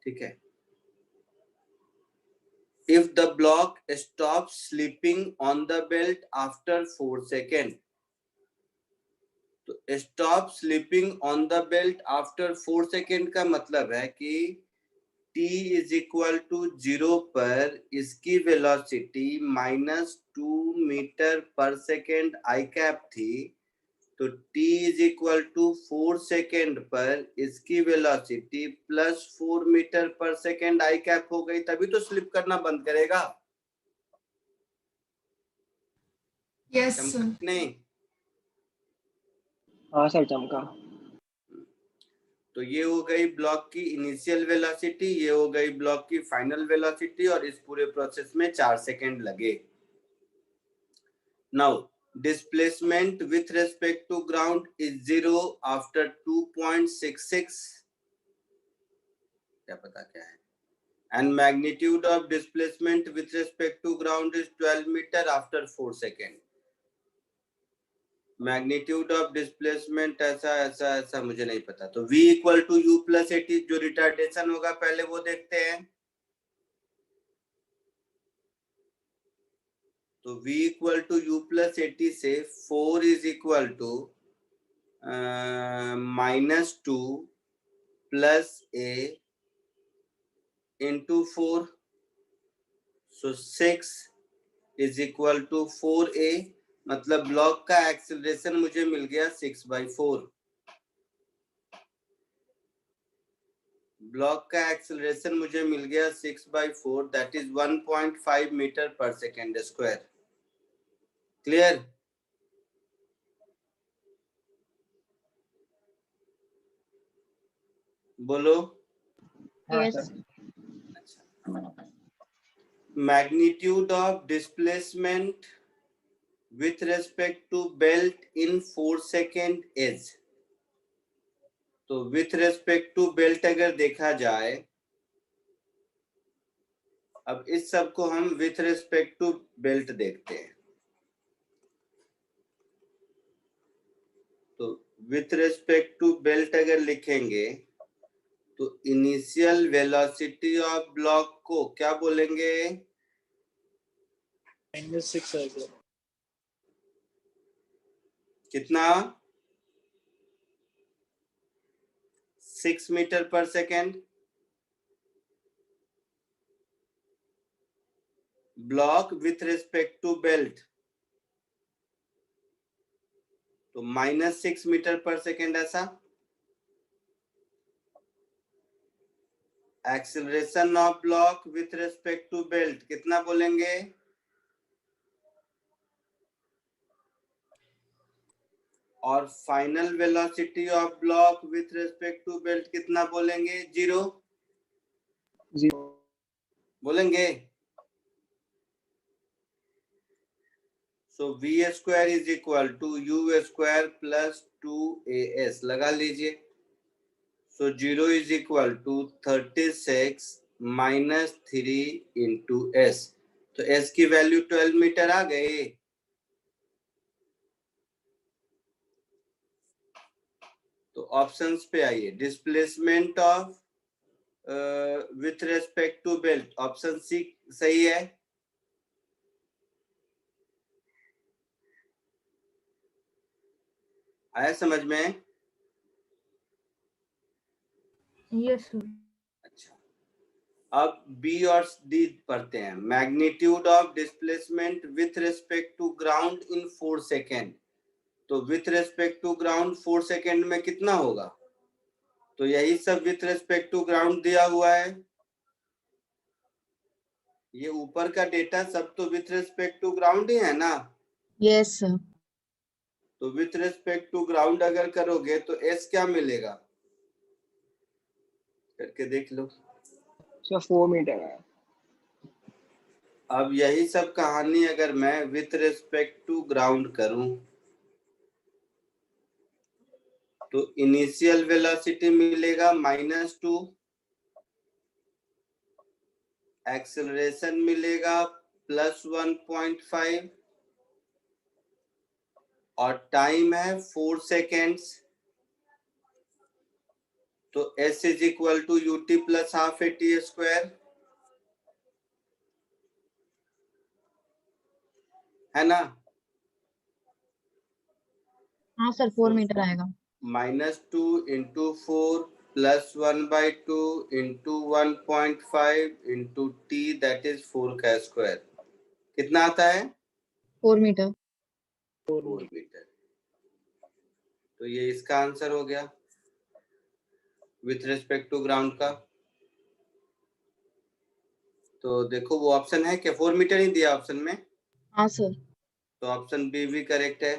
ठीक है। If the block stops slipping on the belt after 4 seconds, तो stop slipping on the belt after 4 seconds का मतलब है कि t is equal to 0 पर इसकी वेलोसिटी -2 मीटर पर सेकेंड आई कैप थी, तो t is equal to 4 second पर इसकी वेलोसिटी +4 मीटर पर सेकेंड आई कैप हो गई, तभी तो स्लिप करना बंद करेगा। Yes sir. नहीं, हाँ सर चमका। तो ये हो गई ब्लॉक की इनिशियल वेलोसिटी, ये हो गई ब्लॉक की फाइनल वेलोसिटी, और इस पूरे प्रोसेस में 4 सेकेंड लगे। Now displacement with respect to ground is 0 after 2.66, क्या पता क्या है, and magnitude of displacement with respect to ground is 12 meter after 4 second. Magnitude of displacement ऐसा मुझे नहीं पता, तो v equal to u plus a t, जो रिटार्डेशन होगा पहले वो देखते हैं। तो v equal to u plus a t से 4 is equal to -2 plus a into 4, so 6 is equal to 4a, मतलब ब्लॉक का एक्सेलरेशन मुझे मिल गया 6/4। ब्लॉक का एक्सेलरेशन मुझे मिल गया 6/4, दैट इज 1.5 मीटर पर सेकेंड स्क्वायर। क्लियर? बोलो। Yes. Magnitude of displacement with respect to belt in 4 second is, तो with respect to belt अगर देखा जाए, अब इस सब को हम with respect to belt देखते हैं। तो with respect to belt अगर लिखेंगे तो इनिशियल वेलोसिटी ऑफ ब्लॉक को क्या बोलेंगे? -6 आएगा। कितना? 6 मीटर पर second. Block with respect to belt तो -6 मीटर पर सेकेंड, ऐसा। Acceleration of block with respect to belt कितना बोलेंगे? और final velocity of block with respect to belt कितना बोलेंगे? 0 बोलेंगे। So v square is equal to u square plus 2as लगा लीजिए। So 0 is equal to 36 minus 3 into s, तो s की वैल्यू 12 मीटर आ गई। तो ऑप्शंस पे आइए। Displacement of with respect to belt, option C सही है। आया समझ में? Yes sir. अच्छा, अब बी और डी पढ़ते हैं। Magnitude of displacement with respect to ground in 4 second, तो with respect to ground 4 second में कितना होगा? तो यही सब विथ रेस्पेक्ट टू ग्राउंड दिया हुआ है। ये ऊपर का डेटा सब तो विथ रेस्पेक्ट टू ग्राउंड ही है ना। Yes, sir. तो विथ रेस्पेक्ट टू ग्राउंड अगर करोगे तो एस क्या मिलेगा? करके देख लो। सर 4 मीटर है। अब यही सब कहानी अगर मैं विथ रेस्पेक्ट टू ग्राउंड करूं तो इनिशियल वेलोसिटी मिलेगा -2, एक्सेलरेशन मिलेगा +1.5 और टाइम है 4 सेकेंड्स। तो s is equal to ut plus half at square, है ना। हाँ सर 4 मीटर आएगा। -2 into 4 plus 1/2 into 1.5 into t, that is 4 का स्क्वायर। कितना आता है? 4 मीटर। 4 मीटर। तो ये इसका आंसर हो गया विथ रिस्पेक्ट टू ग्राउंड का। तो देखो वो ऑप्शन है क्या? 4 मीटर ही दिया ऑप्शन में। हाँ सर। तो ऑप्शन बी भी करेक्ट है।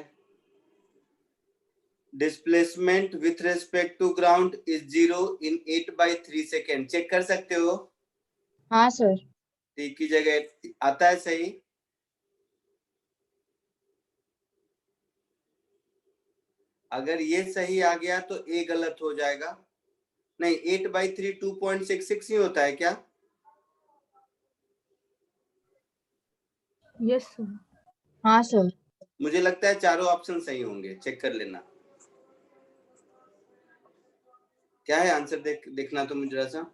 Displacement with respect to ground is 0 in 8/3 second. Check कर सकते हो? हाँ सर। टी की जगह आता है सही? अगर ये सही आ गया तो ए गलत हो जाएगा। नहीं, 8/3 2.66 ही होता है क्या? Yes sir. हाँ सर। मुझे लगता है चारों ऑप्शन सही होंगे, चेक कर लेना। क्या है आंसर? देखना तो मुझे जरा सा।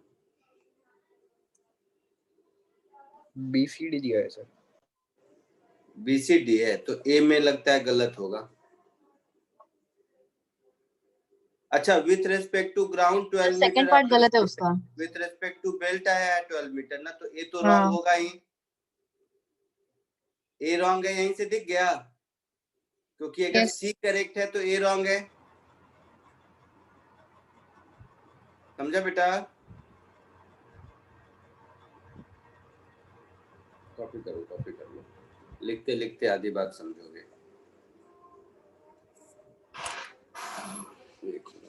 BCD दिया है सर। BCD है तो ए में लगता है गलत होगा। अच्छा, with respect to ground 12 second meter, part गलत है उसका। विथ रेस्पेक्ट टू बेल्ट आया है 12 मीटर ना, तो ए तो हाँ। रॉन्ग होगा ही। ए रॉन्ग है, यहीं से दिख गया, क्योंकि अगर Yes. सी करेक्ट है तो ए रॉन्ग है। समझा बेटा? कॉपी करो, कॉपी कर लो, लिखते लिखते आधी बात समझोगे। एक मिनट।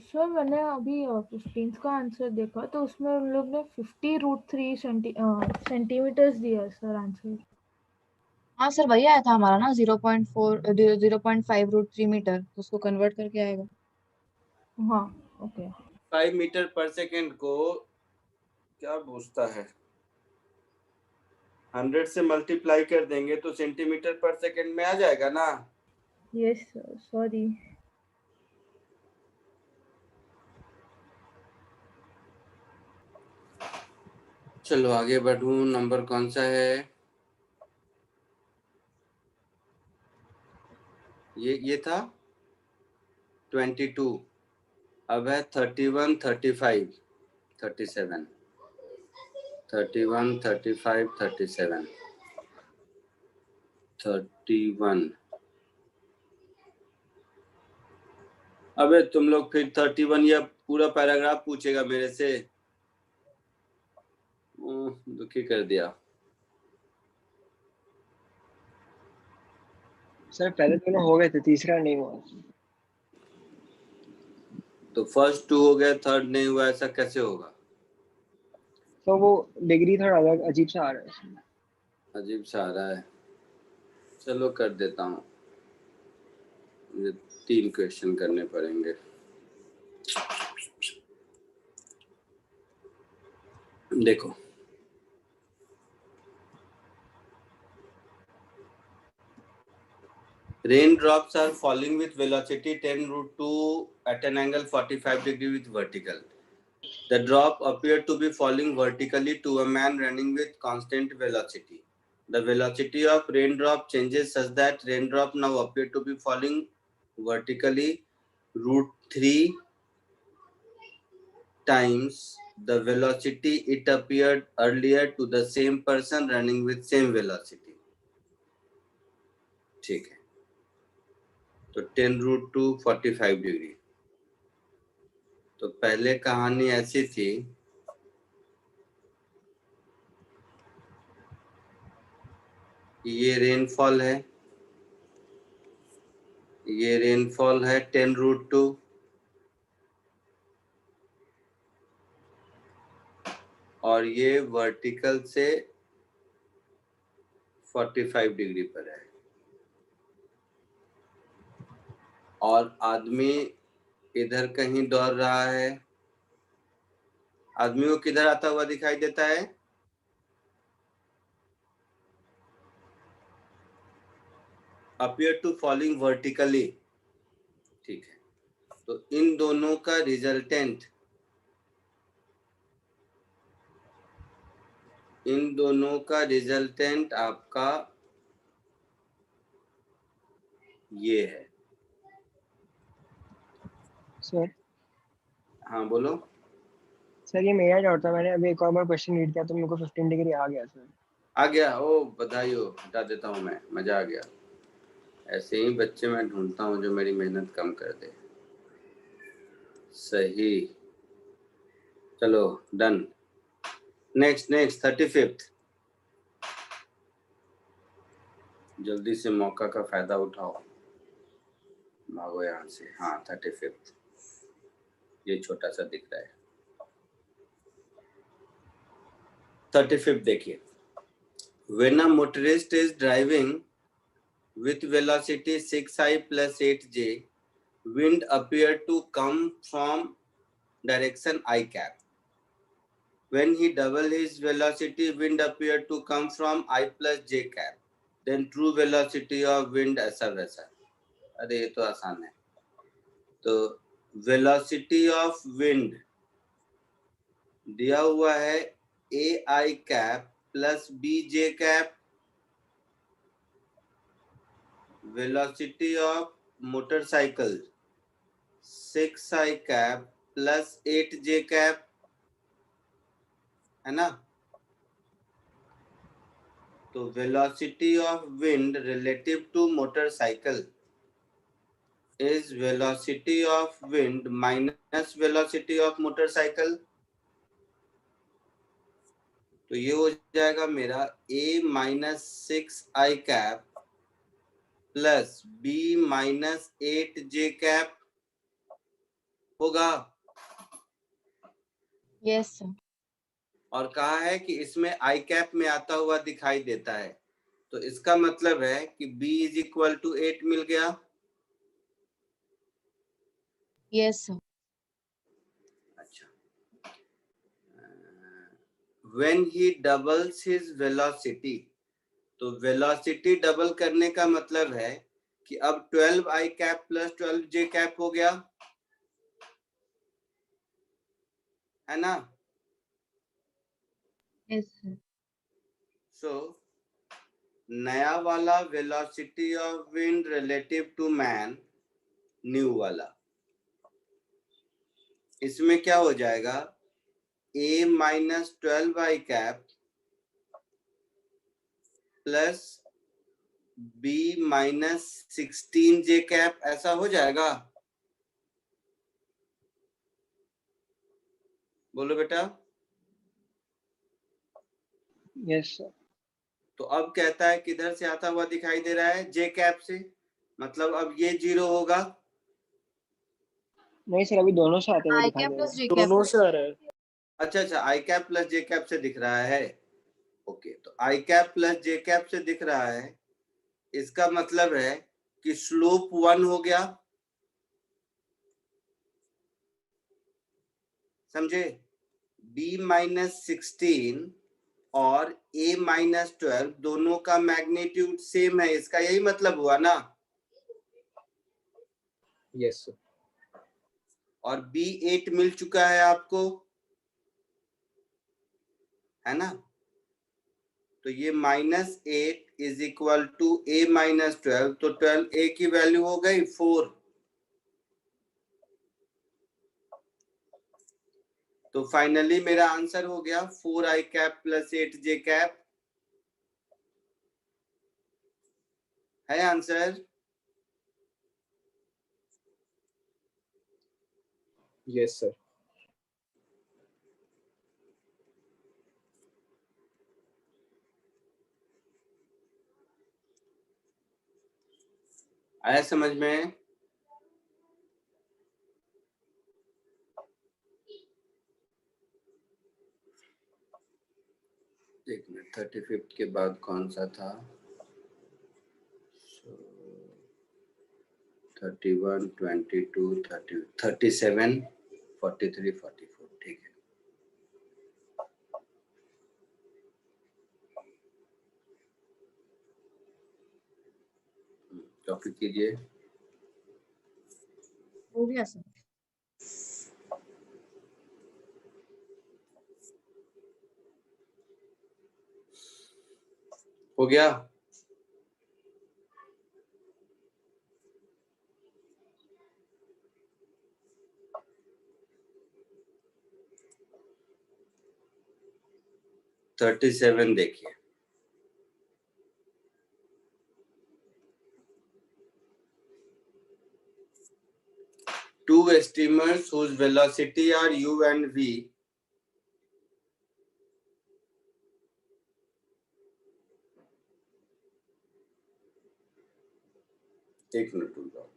सर मैंने अभी 15 का आंसर देखा तो उसमें उन लोग ने 50√3 सेंटीमीटर्स दिया है सर आंसर। हाँ सर, वही आया था हमारा ना 0.5 मीटर, तो उसको कन्वर्ट करके आएगा। हाँ ओके। 5 मीटर पर सेकेंड को क्या पूछता है? 100 से मल्टीप्लाई कर देंगे तो सेंटीमीटर पर सेकेंड में आ जाएगा ना। Yes sir, sorry. चलो आगे बढ़ूं। नंबर कौन सा है? ये था 22। अब है 31, 35, 37, 31, 35, 37, 31। अबे तुम लोग फिर 31 या पूरा पैराग्राफ पूछेगा मेरे से? दुखी कर दिया। सर पहले दोनों हो गए थे, तीसरा नहीं हुआ। तो फर्स्ट 2 हो गया, थर्ड नहीं हुआ, ऐसा कैसे होगा? तो वो डिग्री थोड़ा अलग अजीब सा आ रहा है इसमें। अजीब सा आ रहा है। चलो कर देता हूँ, मुझे 3 क्वेश्चन करने पड़ेंगे। देखो, raindrops are falling with velocity 10√2 at an angle 45 degree with vertical. The drop appeared to be falling vertically to a man running with constant velocity. The velocity of raindrop changes such that raindrop now appear to be falling vertically √3 times the velocity it appeared earlier to the same person running with same velocity. ठीक है, तो 10√2 45 degree. तो पहले कहानी ऐसी थी, ये rainfall है, ये रेनफॉल है 10√2, और ये वर्टिकल से 45 डिग्री पर है, और आदमी इधर कहीं दौड़ रहा है। आदमी को किधर आता हुआ दिखाई देता है? Appear to falling vertically. ठीक है, तो इन दोनों का रिजल्टेंट, इन दोनों का रिजल्टेंट आपका ये है। सर हाँ बोलो। सर ये मेरा डाउट था, मैंने अभी एक और बार क्वेश्चन रीड किया तो मेरे को 15 डिग्री आ गया सर। आ गया? ओ बधाई हो, हटा देता हूँ मैं, मजा आ गया। ऐसे ही बच्चे मैं ढूंढता हूँ जो मेरी मेहनत कम कर दे। सही, चलो डन। नेक्स्ट 35th, जल्दी से मौका का फायदा उठाओ, भागो यहाँ से। हाँ 35th, ये छोटा सा दिख रहा है। 35th देखिए, when a motorist is driving with velocity 6i plus 8j, wind appeared to come from direction I cap. When he double his velocity, wind appeared to come from I plus j cap. Then true velocity of wind ऐसा वैसा। अरे ये तो आसान है। तो velocity of wind दिया हुआ है ai cap plus bj cap। velocity of motorcycle 6i cap plus 8j cap, है ना। तो velocity of wind relative to motorcycle is velocity of wind minus velocity of motorcycle। तो ये हो जाएगा मेरा a minus 6i cap plus b minus 8j cap होगा। Yes sir. और कहा है कि इसमें आई कैप में आता हुआ दिखाई देता है, तो इसका मतलब है कि b इज इक्वल टू 8 मिल गया। Yes sir. अच्छा, when he doubles his velocity, तो वेलोसिटी डबल करने का मतलब है कि अब 12 I cap plus 12 J cap हो गया, है ना। Yes sir. सो नया वाला velocity of wind relative to man, new वाला, इसमें क्या हो जाएगा a minus 12 I cap plus b minus 16 J cap, ऐसा हो जाएगा। बोलो बेटा। Yes sir. तो अब कहता है किधर से आता हुआ दिखाई दे रहा है, जे कैप से, मतलब अब ये 0 होगा। नहीं सर, अभी दोनों से आते हुए आई दिखाई कैप दे रहा प्लस है। जे कैप। दोनों से आ रहा है। अच्छा अच्छा, आई कैप प्लस जे कैप से दिख रहा है। ओके, तो आई कैप प्लस जे कैप से दिख रहा है, इसका मतलब है कि स्लोप 1 हो गया, समझे। b माइनस 16 और a माइनस 12 दोनों का मैग्नीट्यूड सेम है, इसका यही मतलब हुआ ना। Yes sir. और b 8 मिल चुका है आपको, है ना। तो ये minus 8 is equal to a minus 12, तो 12 a की वैल्यू हो गई 4। तो फाइनली मेरा आंसर हो गया 4 आई कैप प्लस 8 जे कैप, है आंसर। Yes sir. आया समझ में। एक मिनट, 35th के बाद कौन सा था। 31, 22, 30, 37, 43, 44, ठीक है। कॉपी कीजिए। हो गया सर। हो गया। थर्टी 37 देखिए, two steamers whose velocity are u and v एक मिनट रुक जाओ,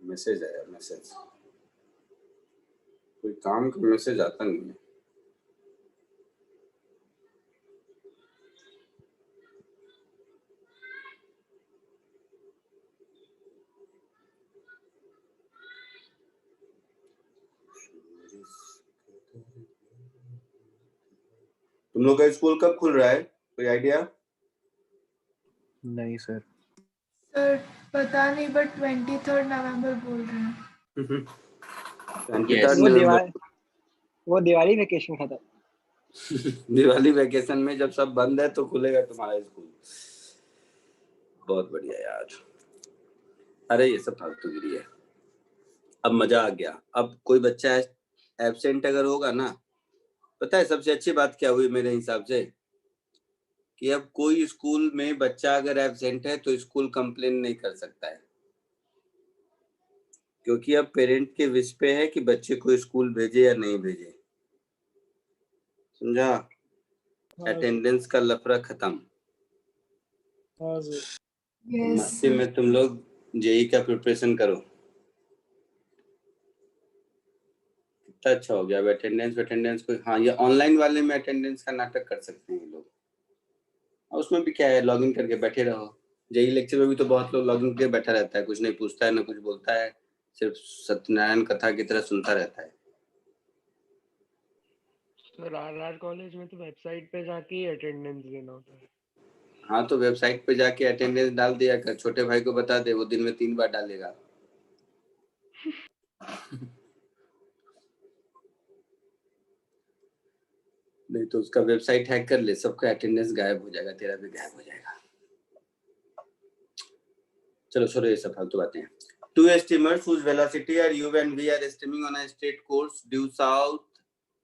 मैसेज आया, मैसेज, कोई काम का मैसेज आता नहीं है। तुम लोग का स्कूल कब खुल रहा है, कोई आइडिया? नहीं सर। सर पता नहीं, बट 23 नवंबर बोल रहे हैं। 23 वो नवंबर। दिवाली वेकेशन खत्म। दिवाली वेकेशन में जब सब बंद है तो खुलेगा तुम्हारा स्कूल। बहुत बढ़िया यार। अरे ये सब फालतूगिरी है। अब मजा आ गया। अब कोई बच्चा एब्सेंट अगर होगा ना, पता है सबसे अच्छी बात क्या हुई मेरे हिसाब से, कि अब कोई स्कूल में बच्चा अगर एब्सेंट है तो स्कूल कंप्लेन नहीं कर सकता है, क्योंकि अब पेरेंट के विश पे है कि बच्चे को स्कूल भेजे या नहीं भेजे। समझा? अटेंडेंस का लफड़ा खत्म। हाँ सर। यस मस्ती में तुम लोग जेई का प्रिपरेशन करो। कितना अच्छा हो गया। अब अटेंडेंस को, हाँ ये ऑनलाइन वाले में अटेंडेंस का नाटक कर सकते हैं लोग, और उसमें भी क्या है, लॉगिन करके बैठे रहो। जेई लेक्चर में भी तो बहुत लोग लॉगिन करके बैठा रहता है, कुछ नहीं पूछता है ना कुछ बोलता है, सिर्फ सत्यनारायण कथा की तरह सुनता रहता है। सर आरआर कॉलेज में तो वेबसाइट पे जाके ही अटेंडेंस देना होता है। हाँ तो वेबसाइट पे जाके अटेंडेंस डाल दिया कर, छोटे भाई को बता दे, वो दिन में 3 बार डालेगा। नहीं तो उसका वेबसाइट हैक कर ले, सबका अटेंडेंस गायब हो जाएगा, तेरा भी गायब हो जाएगा। चलो छोड़ो ये सब फालतू बातें। Two steamers whose velocity are u and v are steaming on a straight course due south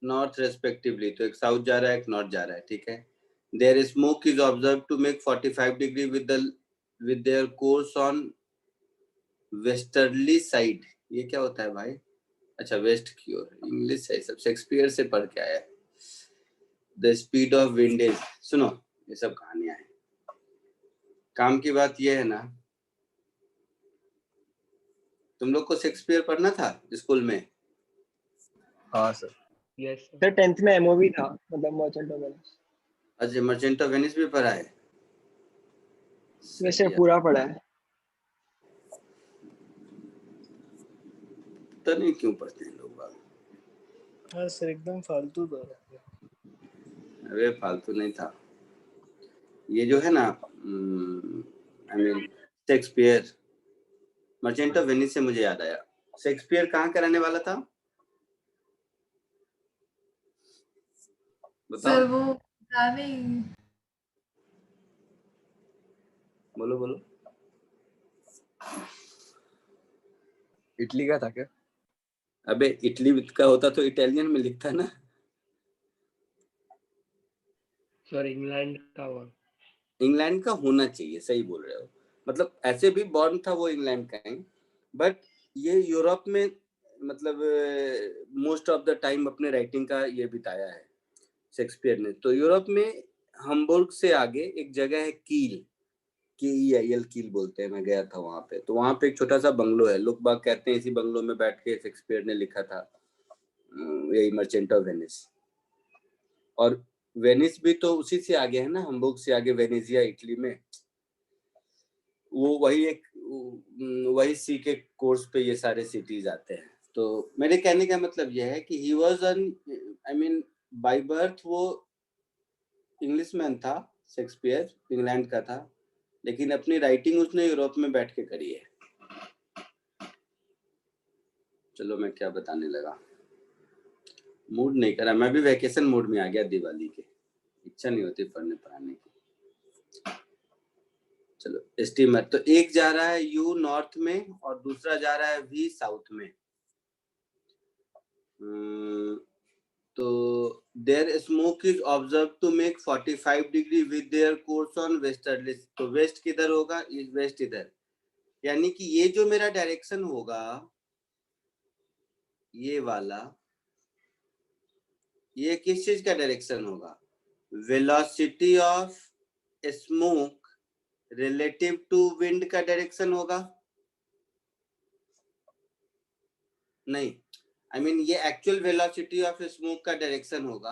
north respectively। तो एक साउथ जा रहा है, एक नॉर्थ जा रहा है, ठीक है। Their smoke is observed to make 45 degree with their course on westerly side। ये क्या होता है भाई? अच्छा वेस्ट की ओर, इंग्लिश है सब, शेक्सपियर से पढ़ के आया है। The speed of wind is, सुनो ये सब कहानियां हैं। काम की बात ये है ना, तुम लोग को शेक्सपियर पढ़ना था स्कूल में? हाँ सर। यस सर 10th में एमओवी था, मतलब मर्चेंट ऑफ वेनिस। अच्छा मर्चेंट ऑफ वेनिस भी पढ़ा है? वैसे पूरा पढ़ा है। तो नहीं क्यों पढ़ते हैं लोग बाग? हाँ सर एकदम फालतू था। अरे फालतू नहीं था ये जो है ना, I mean Shakespeare. Merchant of Venice से मुझे याद आया, शेक्सपियर कहाँ का रहने वाला था बताओ? सर वो पता नहीं। बोलो बोलो। इटली का था क्या? अबे इटली का होता तो इटालियन में लिखता ना। सर इंग्लैंड का हुआ। इंग्लैंड का होना चाहिए, सही बोल रहे हो। मतलब ऐसे भी बॉर्न था वो इंग्लैंड का ही, बट ये यूरोप में मतलब मोस्ट ऑफ द टाइम अपने राइटिंग का ये बिताया है शेक्सपियर ने। तो यूरोप में हम्बुर्ग से आगे एक जगह है कील, KEIL कील बोलते हैं। मैं गया था वहां पे, तो वहां पे एक छोटा सा बंगलो है, लोग बाग कहते हैं इसी बंगलो में बैठ के शेक्सपियर ने लिखा था यही मर्चेंट ऑफ वेनिस। और वेनिस भी तो उसी से आगे है ना, हम्बुर्ग से आगे वेनेजिया इटली में। वो वही सी के कोर्स पे ये सारे सिटीज आते हैं। तो मेरे कहने का मतलब यह है कि he was I mean by birth वो इंग्लिशमैन था, शेक्सपियर इंग्लैंड का था, लेकिन अपनी राइटिंग उसने यूरोप में बैठ के करी है। चलो मैं क्या बताने लगा, मूड नहीं करा, मैं भी वैकेशन मूड में आ गया दिवाली के, इच्छा नहीं होती पढ़ने पढ़ाने की। चलो स्टीमर, तो एक जा रहा है यू नॉर्थ में और दूसरा जा रहा है वी साउथ में। तो there smoke is observe to make 45 degree with there course on westerly. तो वेस्ट किधर होगा? वेस्ट इधर, यानी कि ये जो मेरा डायरेक्शन होगा ये वाला, ये किस चीज का डायरेक्शन होगा? Velocity of smoke relative to wind का डायरेक्शन होगा। नहीं, आई मीन ये एक्चुअल वेलोसिटी ऑफ स्मोक का डायरेक्शन होगा।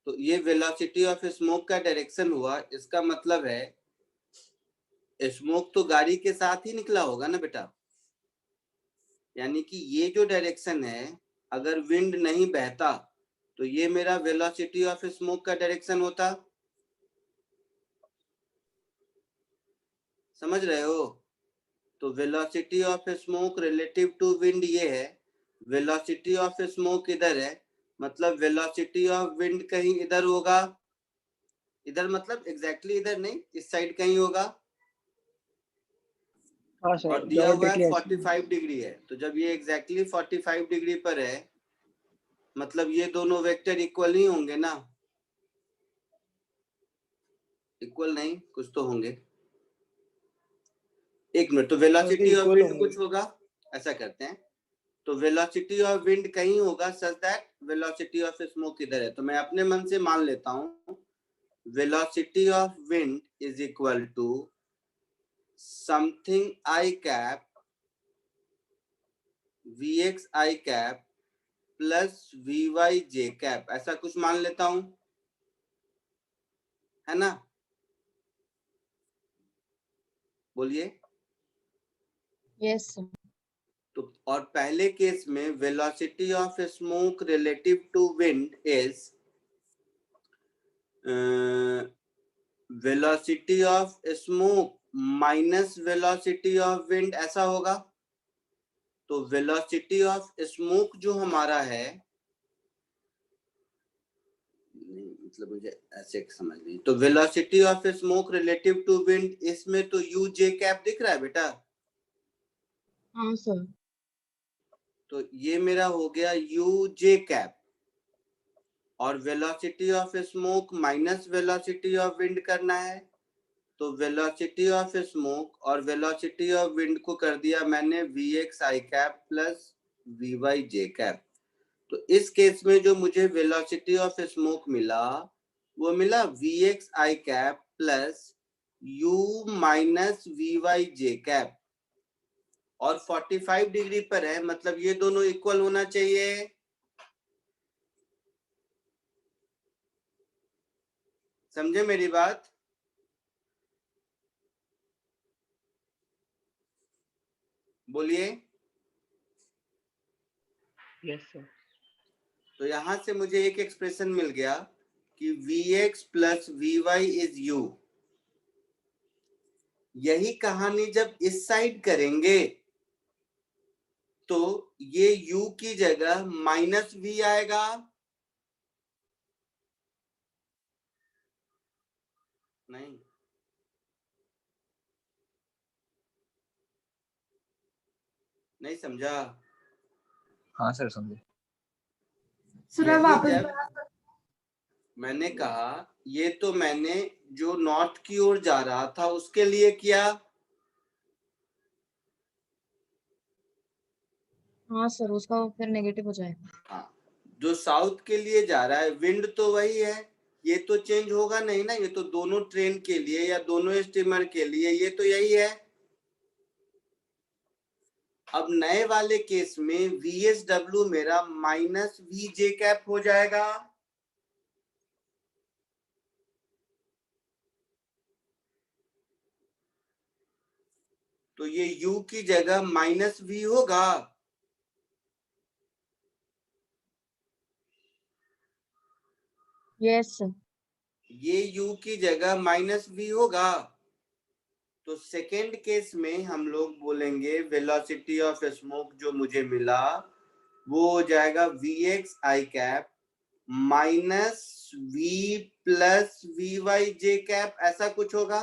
तो ये वेलोसिटी ऑफ स्मोक का डायरेक्शन हुआ, इसका मतलब है स्मोक तो गाड़ी के साथ ही निकला होगा ना बेटा। यानी कि ये जो डायरेक्शन है, अगर विंड नहीं बहता तो ये मेरा वेलोसिटी ऑफ स्मोक का डायरेक्शन होता। समझ रहे हो? तो velocity of smoke relative to wind ये है, वेलोसिटी ऑफ स्मोक इधर है, मतलब वेलोसिटी ऑफ विंड कहीं इधर होगा। इधर मतलब एग्जैक्टली इधर नहीं, इस साइड कहीं होगा। हाँ सर, और दिया हुआ है ज्योमेट्रिकली 45 डिग्री है, तो जब ये एग्जैक्टली 45 डिग्री पर है, मतलब ये दोनों वेक्टर इक्वल ही होंगे ना। इक्वल नहीं, कुछ तो होंगे। एक मिनट, तो वेलोसिटी ऑफ इक्वल विंड होंगे। कुछ होगा, ऐसा करते हैं। तो वेलोसिटी ऑफ विंड कहीं होगा such that velocity of smoke इधर है। तो मैं अपने मन से मान लेता हूं velocity of wind is equal to something I cap Vx I cap plus Vy J cap, ऐसा कुछ मान लेता हूं, है ना? बोलिए। Yes, sir. तो और पहले केस में velocity of smoke relative to wind is velocity of smoke minus velocity of wind, ऐसा होगा। तो वेलोसिटी ऑफ स्मोक जो हमारा है, मतलब मुझे ऐसे समझ लीजिए, तो velocity of smoke relative to wind, इसमें तो यू जे कैप दिख रहा है बेटा। हाँ sir. तो ये मेरा हो गया यू जे कैप, और velocity of smoke minus velocity of wind करना है। तो वेलोसिटी ऑफ स्मोक और वेलोसिटी ऑफ विंड को कर दिया मैंने Vx I cap plus Vy J cap. तो इस केस में जो मुझे वेलोसिटी ऑफ स्मोक मिला, वो मिला Vx I cap plus U minus Vy J cap, और 45 डिग्री पर है, मतलब ये दोनों इक्वल होना चाहिए। समझे मेरी बात? बोलिए। Yes sir. तो यहां से मुझे एक एक्सप्रेशन मिल गया कि Vx plus Vy is U। यही कहानी जब इस साइड करेंगे तो ये U की जगह माइनस V आएगा। नहीं, नहीं समझा? हाँ सर समझे। सर यही वापस जब बता सकते मैंने कहा, ये तो मैंने जो नॉर्थ की ओर जा रहा था उसके लिए किया। हाँ सर, उसका फिर नेगेटिव हो जाएगा। हाँ, जो साउथ के लिए जा रहा है विंड तो वही है, ये तो चेंज होगा नहीं ना। ये तो दोनों ट्रेन के लिए या दोनों स्टीमर के लिए ये तो यही है। अब नए वाले केस में VSW मेरा माइनस V जे कैप हो जाएगा। तो ये U की जगह माइनस V होगा। Yes sir. ये U की जगह माइनस V होगा। तो सेकेंड केस में हम लोग बोलेंगे वेलोसिटी ऑफ स्मोक जो मुझे मिला वो हो जाएगा Vx I cap minus V plus Vy J cap, ऐसा कुछ होगा।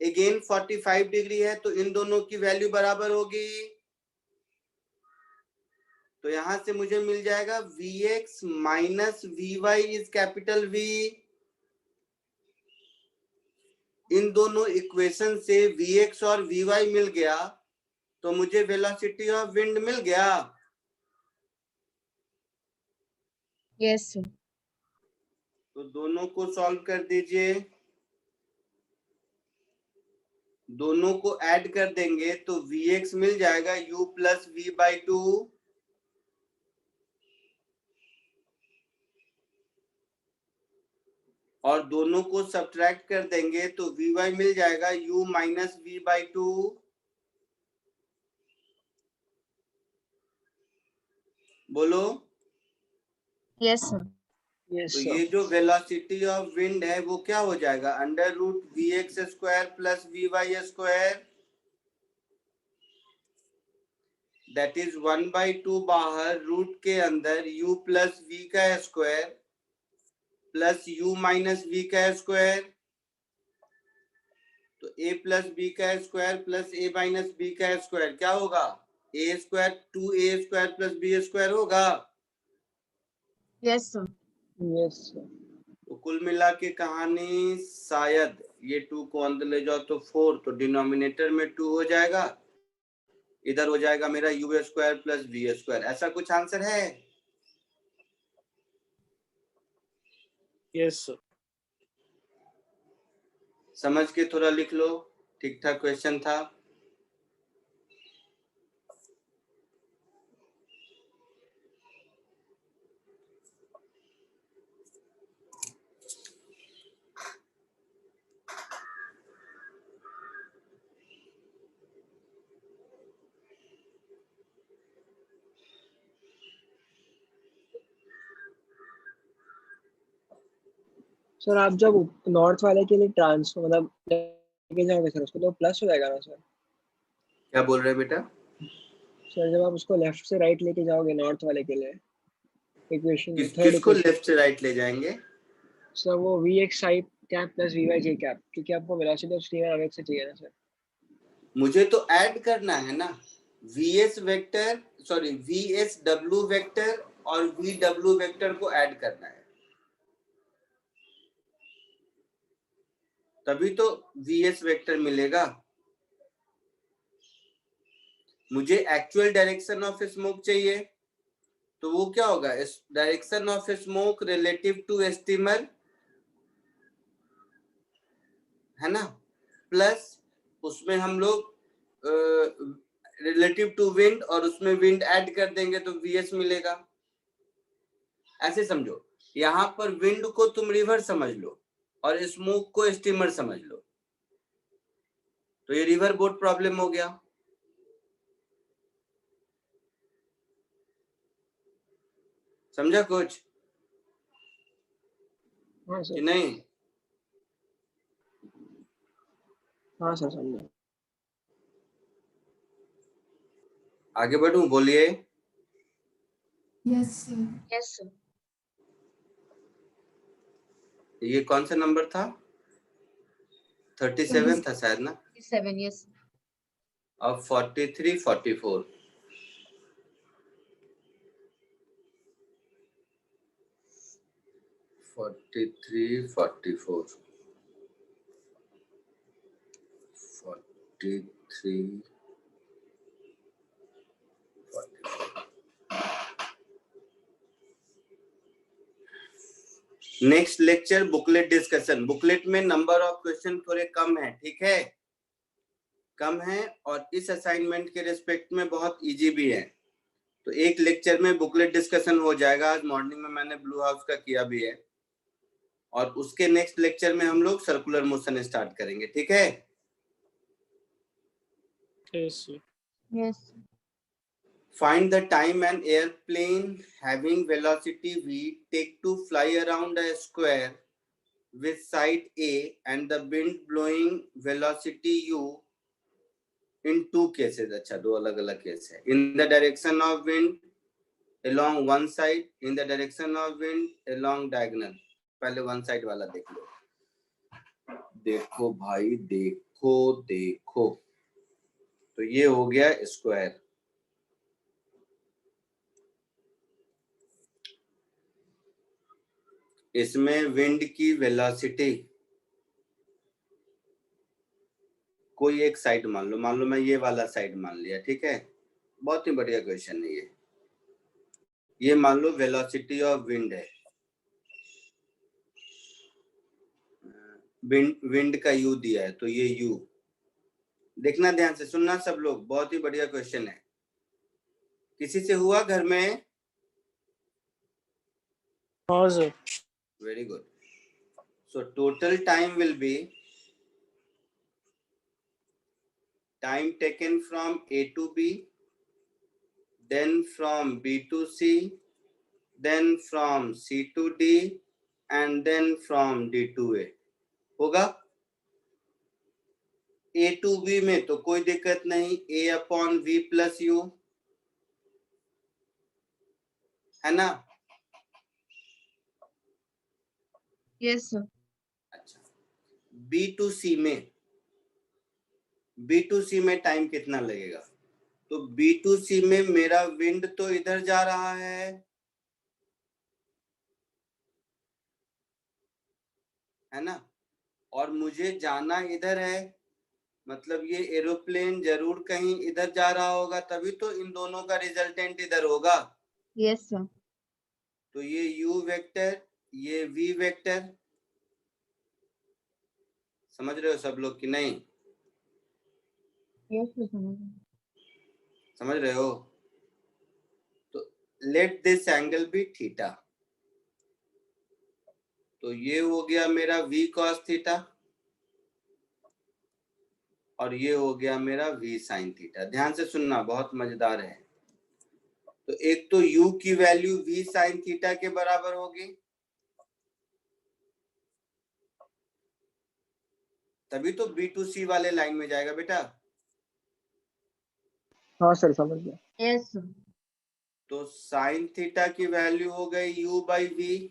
अगेन 45 डिग्री है तो इन दोनों की वैल्यू बराबर होगी। तो यहां से मुझे मिल जाएगा Vx minus Vy is capital V। इन दोनों इक्वेशन से Vx और Vy मिल गया तो मुझे वेलोसिटी ऑफ विंड मिल गया। Yes sir. तो दोनों को सॉल्व कर दीजिए, दोनों को ऐड कर देंगे तो Vx मिल जाएगा U प्लस V बाई 2 और दोनों को सब्ट्रैक्ट कर देंगे तो Vy मिल जाएगा u माइनस v/2 बोलो। Yes sir. यस तो सर। ये जो वेलोसिटी ऑफ विंड है वो क्या हो जाएगा, under root vx square plus vy square, that is 1/2 बाहर, रूट के अंदर u प्लस v का square plus u minus v का स्क्वायर, तो a प्लस b का square plus a minus b का स्क्वायर क्या होगा, a square 2a square plus b square होगा। Yes sir. Yes sir. तो कुल मिला के कहानी, शायद ये 2 को अंदर ले जाओ तो 4, तो डिनोमिनेटर में 2 हो जाएगा, इधर हो जाएगा मेरा u square plus v square. ऐसा कुछ आंसर है? Yes sir. समझ के थोड़ा लिख लो, ठीक ठाक क्वेश्चन था। सर आप जब नॉर्थ वाले के लिए ट्रांसफर मतलब लेके जाओगे सर उसको तो प्लस हो जाएगा ना सर? क्या बोल रहे हैं बेटा? सर जब आप उसको लेफ्ट से राइट लेके जाओगे नॉर्थ वाले के लिए इक्वेशन थर्ड किसको इक्वेशन, लेफ्ट से राइट ले जाएंगे? सर वो vx i cap plus vy j cap, क्योंकि आपको वेलोसिटी ऑफ स्टीमर अलग से चाहिए ना सर। मुझे तो ऐड करना है ना, vs vector sorry vsw vector और vw वेक्टर को ऐड करना है, तभी तो vs वेक्टर मिलेगा। मुझे एक्चुअल डायरेक्शन ऑफ स्मोक चाहिए, तो वो क्या होगा, direction of smoke relative to steamer है ना, प्लस उसमें हम लोग रिलेटिव टू विंड और उसमें विंड ऐड कर देंगे तो vs मिलेगा। ऐसे समझो, यहाँ पर विंड को तुम रिवर समझ लो और स्मोक को स्टीमर समझ लो, तो ये रिवर बोट प्रॉब्लम हो गया। समझा कुछ हाँ कि सर। नहीं? हाँ सर समझा। आगे बढ़ूं, बोलिए। Yes sir. Yes sir. ये कौन सा नंबर था? 37 था शायद ना, 7 यस। अब 43 44 43 44 43 next lecture booklet discussion. Booklet में नंबर ऑफ क्वेश्चन थोड़े कम है, ठीक है, कम है, और इस असाइनमेंट के रिस्पेक्ट में बहुत इजी भी है। तो एक लेक्चर में बुकलेट डिस्कशन हो जाएगा, आज मॉर्निंग में मैंने ब्लू हाउस का किया भी है, और उसके नेक्स्ट लेक्चर में हम लोग सर्कुलर मोशन स्टार्ट करेंगे, ठीक है। Yes sir. Yes. Find the time an airplane having velocity v take to fly around a square with side A and the wind blowing velocity u in two cases। अच्छा, दो अलग अलग case है। In the direction of wind along one side, in the direction of wind along diagonal। पहले one side वाला देख लो। देखो भाई, देखो देखो, तो ये हो गया स्क्वायर। इसमें विंड की वेलोसिटी कोई एक साइड मान लो मैं ये वाला साइड मान लिया, ठीक है, बहुत ही बढ़िया क्वेश्चन है ये मान लो वेलोसिटी ऑफ विंड है, विंड का u दिया है, तो ये u, देखना ध्यान से, सुनना सब लोग, बहुत ही बढ़िया क्वेश्चन है। किसी से हुआ घर में? हाँ sir. Very good. So total time will be time taken from A to B, then from B to C, then from C to D, and then from D to A. होगा? A to B में तो कोई दिक्कत नहीं, A upon V plus U, है ना? Yes, sir. अच्छा, B to C में टाइम कितना लगेगा? तो B to C में मेरा विंड तो इधर जा रहा है ना? और मुझे जाना इधर है, मतलब ये एरोप्लेन जरूर कहीं इधर जा रहा होगा, तभी तो इन दोनों का रिजल्टेंट इधर होगा। Yes, sir. तो ये U वेक्टर, ये V वेक्टर, समझ रहे हो सब लोग कि नहीं? Yes, sir. समझ रहे हो? तो let this angle be theta. तो ये हो गया मेरा V cos थीटा और ये हो गया मेरा V sin थीटा। ध्यान से सुनना, बहुत मजेदार है। तो एक तो U की वैल्यू V sin थीटा के बराबर होगी, तभी तो B to C वाले लाइन में जाएगा बेटा। हाँ सर समझ गया। Yes, sir. तो sin थीटा की वैल्यू हो गई U by V,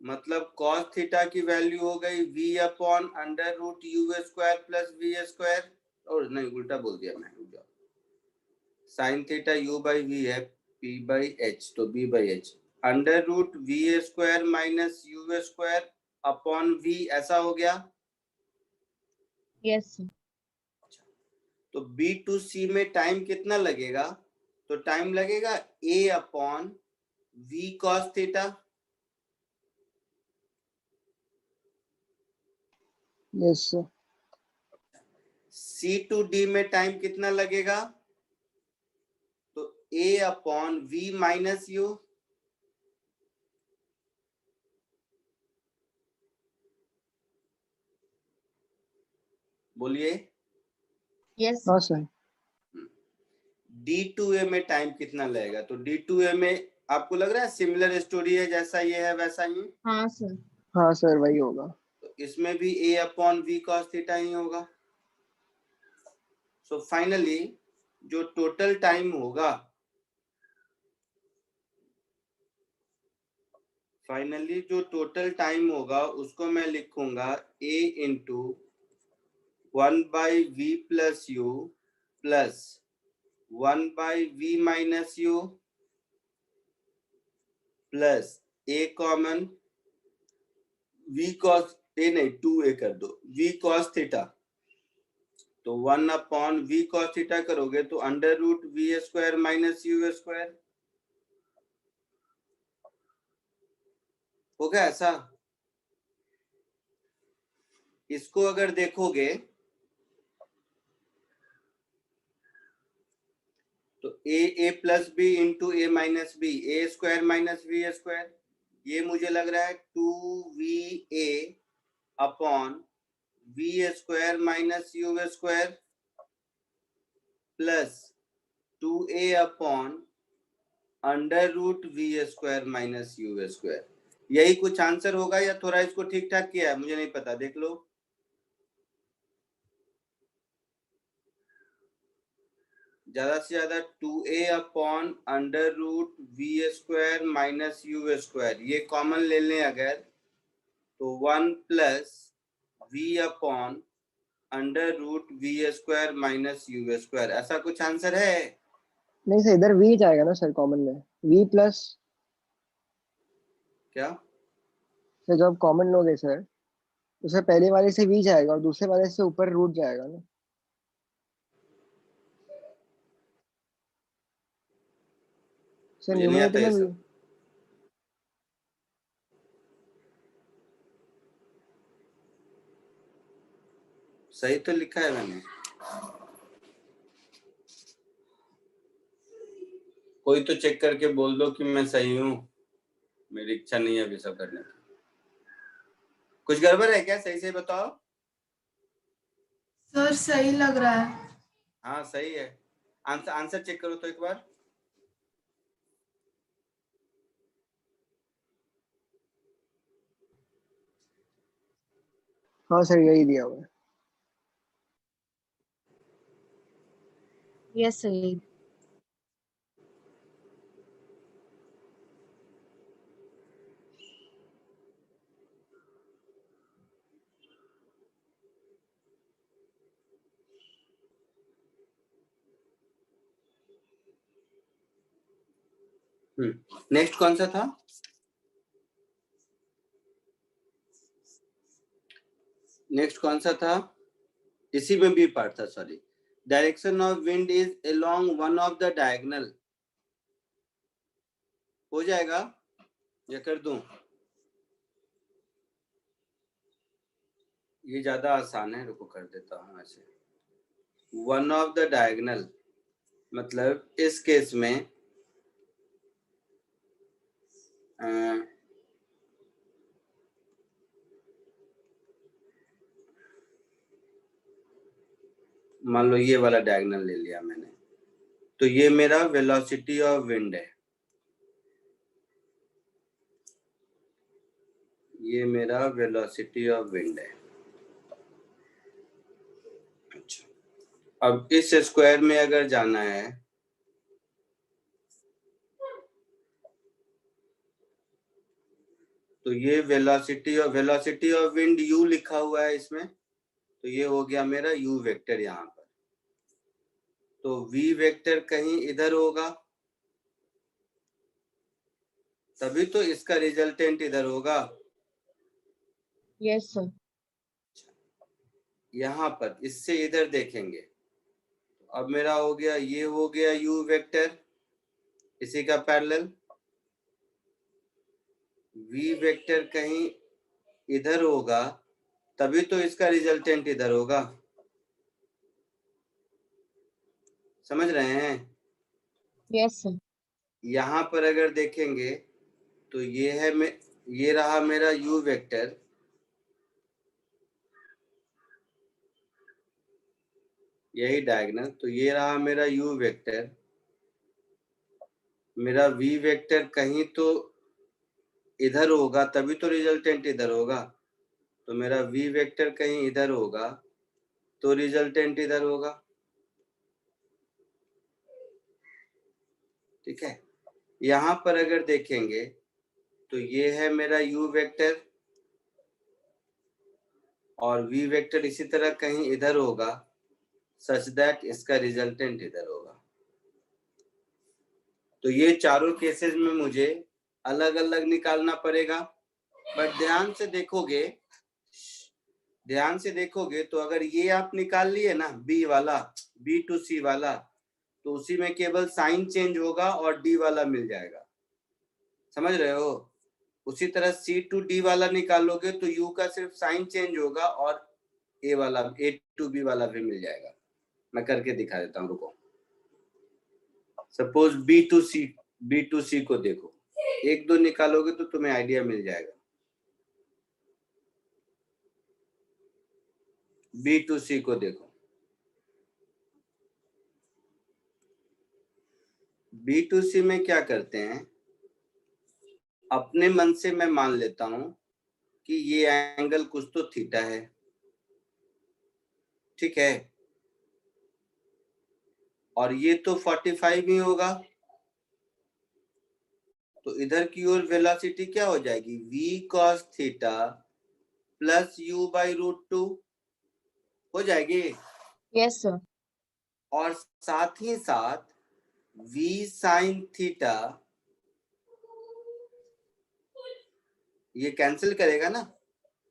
मतलब cos थीटा की वैल्यू हो गई V upon under root U square plus V square, और नहीं उल्टा बोल दिया मैं, sin theta U by V है P by H, तो B by H under root V square minus U square upon V, ऐसा हो गया। Yes, sir. तो B to C में टाइम कितना लगेगा? तो टाइम लगेगा A upon V cos theta. Yes sir. C to D में टाइम कितना लगेगा? तो A upon V minus U। बोलिए। Yes, sir. हाँ सर। D to A में टाइम कितना लगेगा? तो D to A में आपको लग रहा है सिमिलर स्टोरी है, जैसा ये है वैसा ही? हाँ सर। हाँ सर वही होगा। तो इसमें भी A अपॉन V cos थीटा ही होगा। सो फाइनली जो टोटल टाइम होगा, उसको मैं लिखूंगा A into 1 by V plus U plus 1 by V minus U plus A common V cos, A नहीं 2A कर दो, V cos थीटा, तो 1 अपॉन V cos थीटा करोगे तो under root V square minus U square होगा। ऐसा इसको अगर देखोगे तो A plus B into A minus B, A square minus V square, ये मुझे लग रहा है 2VA upon V square minus U square plus 2A upon under root V square minus U square. यही कुछ आंसर होगा या थोड़ा इसको ठीक ठाक किया है, मुझे नहीं पता, देख लो। ज्यादा से ज्यादा 2A upon under root V square minus U square, ये कॉमन ले लें अगर तो 1 plus V upon under root V square minus U square, ऐसा कुछ आंसर है? नहीं सर इधर V जाएगा ना सर कॉमन में, V प्लस क्या? सर जब कॉमन लोगे सर तो सर पहले वाले से V जाएगा और दूसरे वाले से ऊपर रूट जाएगा ना। सर मुझे नहीं आता न्यूमरेटर ये में सब। सही तो लिखा है मैंने। कोई तो चेक करके बोल दो कि मैं सही हूं। मेरी इच्छा नहीं है अभी सब करने की। कुछ गड़बड़ है क्या? सही से बताओ। सर सही लग रहा है। हाँ सही है। आंसर चेक करो तो एक बार। हाँ सर यही दिया हुआ है। Yes, sir. नेक्स्ट कौन सा था? नेक्स्ट कौन सा था? इसी में बी पार्ट था, sorry. Direction of wind is along one of the diagonal. हो जाएगा या कर दूं? ये ज्यादा आसान है, रुको कर देता हूं ऐसे। वन ऑफ द डायगोनल मतलब इस केस में मान लो ये वाला डायगोनल ले लिया मैंने, तो ये मेरा वेलोसिटी ऑफ विंड है, ये मेरा वेलोसिटी ऑफ विंड है। अच्छा, अब इस स्क्वायर में अगर जाना है तो ये वेलोसिटी ऑफ विंड u लिखा हुआ है इसमें, तो ये हो गया मेरा u वेक्टर यहाँ पर। तो v वेक्टर कहीं इधर होगा, तभी तो इसका रिजल्टेंट इधर होगा। Yes, sir. यहाँ पर इससे इधर देखेंगे, अब मेरा हो गया, ये हो गया u वेक्टर इसी का पैरेलल, v वेक्टर कहीं इधर होगा, तभी तो इसका रिजल्टेंट इधर होगा। समझ रहे हैं? Yes, sir. यहाँ पर अगर देखेंगे तो ये है ये रहा मेरा u वेक्टर, यही डायगोनल, तो ये रहा मेरा u वेक्टर, मेरा v वेक्टर कहीं तो इधर होगा तभी तो रिजल्टेंट इधर होगा, तो मेरा v वेक्टर कहीं इधर होगा तो रिजल्टेंट इधर होगा। ठीक है, यहाँ पर अगर देखेंगे तो ये है मेरा u वेक्टर और v वेक्टर इसी तरह कहीं इधर होगा, सच दैट इसका रिजल्टेंट इधर होगा। तो ये चारों केसेस में मुझे अलग अलग निकालना पड़ेगा, बट ध्यान से देखोगे तो अगर ये आप निकाल लिए ना b वाला, b टू c वाला, तो उसी में केवल साइन चेंज होगा और d वाला मिल जाएगा। समझ रहे हो? उसी तरह c टू d वाला निकालोगे तो u का सिर्फ साइन चेंज होगा और a टू b वाला भी मिल जाएगा। मैं करके दिखा देता हूँ, रुको। सपोज b टू c को देखो, एक दो निकालोगे तो तुम्हें आइडिया मिल जाएगा। b टू c को देखो, b टू c में क्या करते हैं, अपने मन से मैं मान लेता हूं कि ये एंगल कुछ तो थीटा है, ठीक है, और ये तो 45 ही होगा, तो इधर की ओर वेलोसिटी क्या हो जाएगी, v cos theta plus u by root 2 हो जाएगी। Yes, sir. और साथ ही साथ v sin थीटा ये कैंसिल करेगा ना,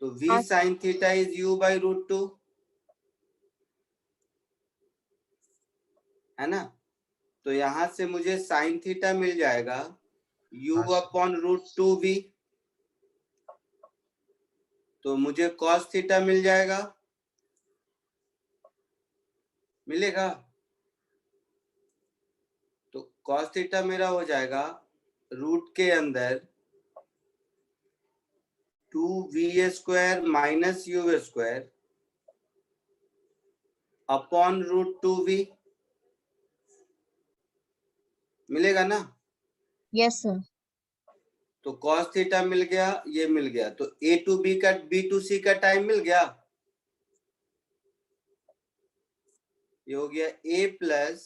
तो v sin theta is u by root 2, है ना। तो यहां से मुझे sin थीटा मिल जाएगा u अपॉन रूट 2v, तो मुझे cos थीटा मिल जाएगा, मिलेगा। तो cos थीटा मेरा हो जाएगा रूट के अंदर 2v square minus u square upon root 2v मिलेगा ना। Yes, sir. तो cos थीटा मिल गया, ये मिल गया, तो a टू b का b टू c का टाइम मिल गया। ये हो गया a plus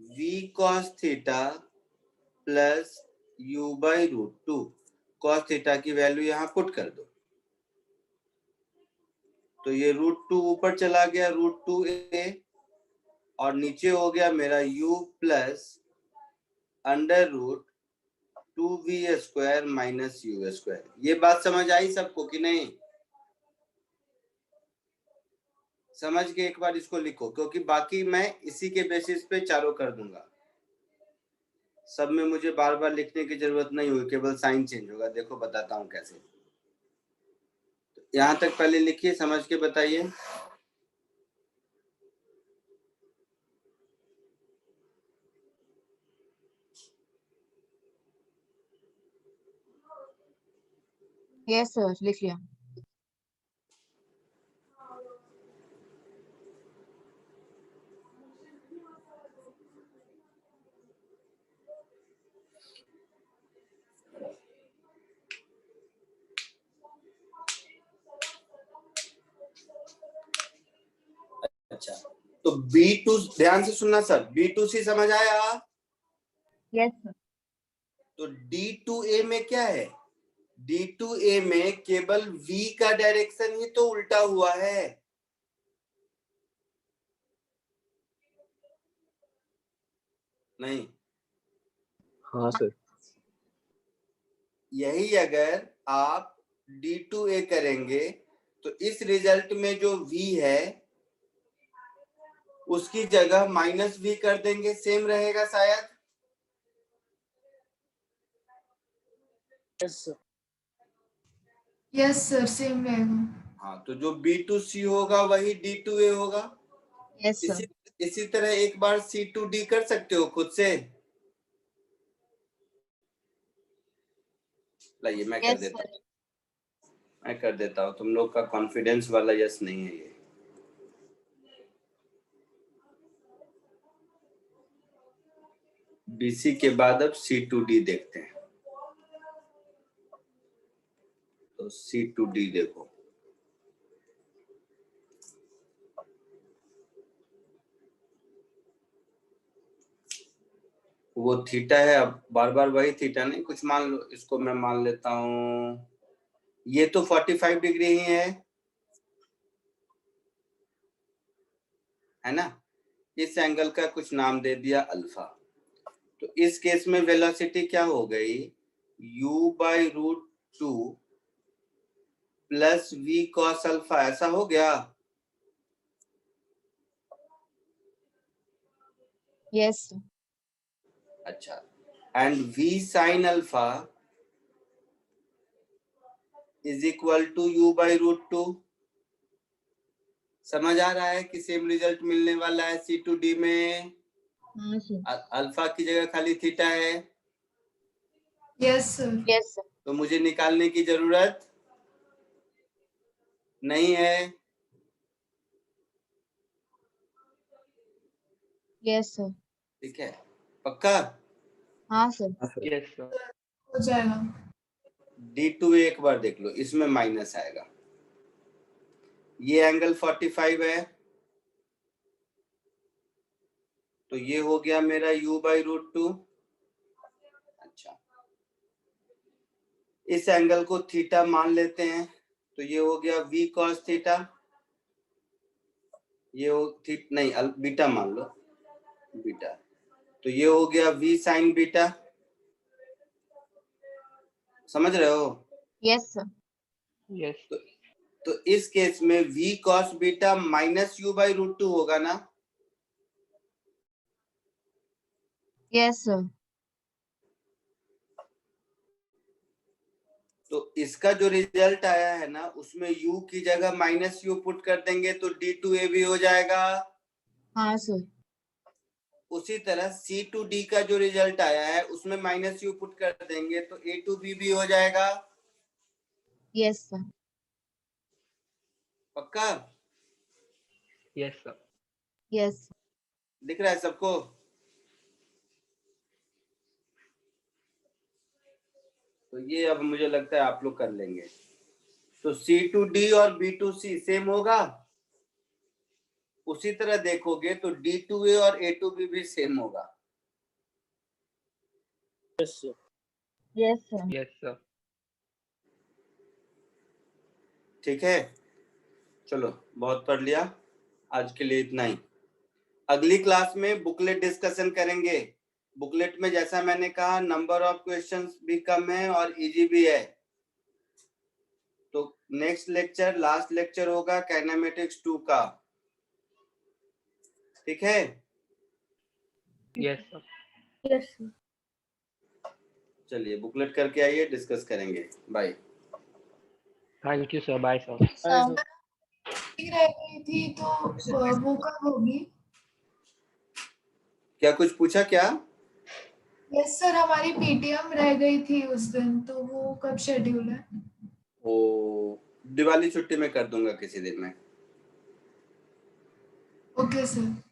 v cos theta plus u by root 2। cos theta की वैल्यू यहां पुट कर दो, तो ये रूट 2 ऊपर चला गया, रूट 2a, और नीचे हो गया मेरा u plus under root 2v square minus u square. ये बात समझ आई सबको कि नहीं? समझ के एक बार इसको लिखो, क्योंकि बाकी मैं इसी के बेसिस पे चारों कर दूंगा। सब में मुझे बार बार लिखने की जरूरत नहीं हुई, केवल साइन चेंज होगा। देखो बताता हूं कैसे। तो यहां तक पहले लिखिए, समझ के बताइए। Yes, sir. लिख लिया. अच्छा, तो B2, ध्यान से सुनना सर, B2C समझ आया? Yes, sir. तो D2A में क्या है? D2A में केवल V का डायरेक्शन ही तो उल्टा हुआ है। नहीं, हाँ सर। यही अगर आप D2A करेंगे तो इस रिजल्ट में जो V है उसकी जगह माइनस V कर देंगे, सेम रहेगा शायद। Yes sir. Yes sir, same रहेगा। हाँ, तो जो B2C होगा वही D2A होगा। Yes, sir. इसी तरह एक बार C2D कर सकते हो खुद से। लाइए मैं कर Yes, देता sir. हूँ, मैं कर देता हूँ। तुम लोग का कॉन्फिडेंस वाला यस नहीं है ये। BC के बाद अब C2D देखते हैं। तो C2D देखो, वो थीटा है। अब बार बार वही थीटा नहीं, कुछ मान लो, इसको मैं मान लेता हूँ, ये तो 45 डिग्री ही है ना। इस एंगल का कुछ नाम दे दिया अल्फा। तो इस केस में वेलोसिटी क्या हो गई? u by root 2 plus v cos alpha, ऐसा हो गया। Yes, sir. अच्छा, and v sin alpha is equal to u by root 2। समझ आ रहा है कि सेम रिजल्ट मिलने वाला है C2D में। हाँ sir. अल्फा की जगह खाली थीटा है, यस सर। Yes, sir. तो मुझे निकालने की जरूरत नहीं है। Yes, sir. ठीक है, पक्का? हाँ sir. Yes sir. हो जाएगा। D2 एक बार देख लो, इसमें माइनस आएगा। ये एंगल 45 है, तो ये हो गया मेरा u बाई रूट 2। अच्छा, इस एंगल को थीटा मान लेते हैं, तो ये हो गया v cos थीटा। ये हो नहीं, बीटा मान लो, बीटा। तो ये हो गया v sin बीटा। समझ रहे हो? Yes, sir. यस। तो इस केस में v cos beta minus u by root 2 होगा ना। Yes, sir. तो इसका जो रिजल्ट आया है ना, उसमें u की जगह माइनस u पुट कर देंगे तो D2A भी हो जाएगा। हाँ sir. उसी तरह C2D का जो रिजल्ट आया है उसमें माइनस u पुट कर देंगे तो A2B भी हो जाएगा। Yes, sir. पक्का? Yes, sir. Yes. दिख रहा है सबको? तो ये अब मुझे लगता है आप लोग कर लेंगे। तो C2D और B2C सेम होगा, उसी तरह देखोगे तो D2A और A2B भी सेम होगा। Yes, sir. Yes, sir. Yes, sir. ठीक है, चलो बहुत पढ़ लिया, आज के लिए इतना ही। अगली क्लास में बुकलेट डिस्कशन करेंगे। बुकलेट में जैसा मैंने कहा नंबर ऑफ क्वेश्चंस भी कम है और इजी भी है। तो नेक्स्ट लेक्चर, लास्ट लेक्चर होगा काइनेमेटिक्स 2 का। ठीक है, Yes, sir. Yes sir. चलिए बुकलेट करके आइए, डिस्कस करेंगे। Bye. Thank you, sir. Bye, sir. Bye, हाँ। sir. रह गई थी तो वो कब होगी? क्या कुछ पूछा क्या? यस सर, हमारी पीटीएम रह गई थी उस दिन, तो वो कब शेड्यूल है? ओ, दिवाली छुट्टी में कर दूंगा किसी दिन में। Okay sir.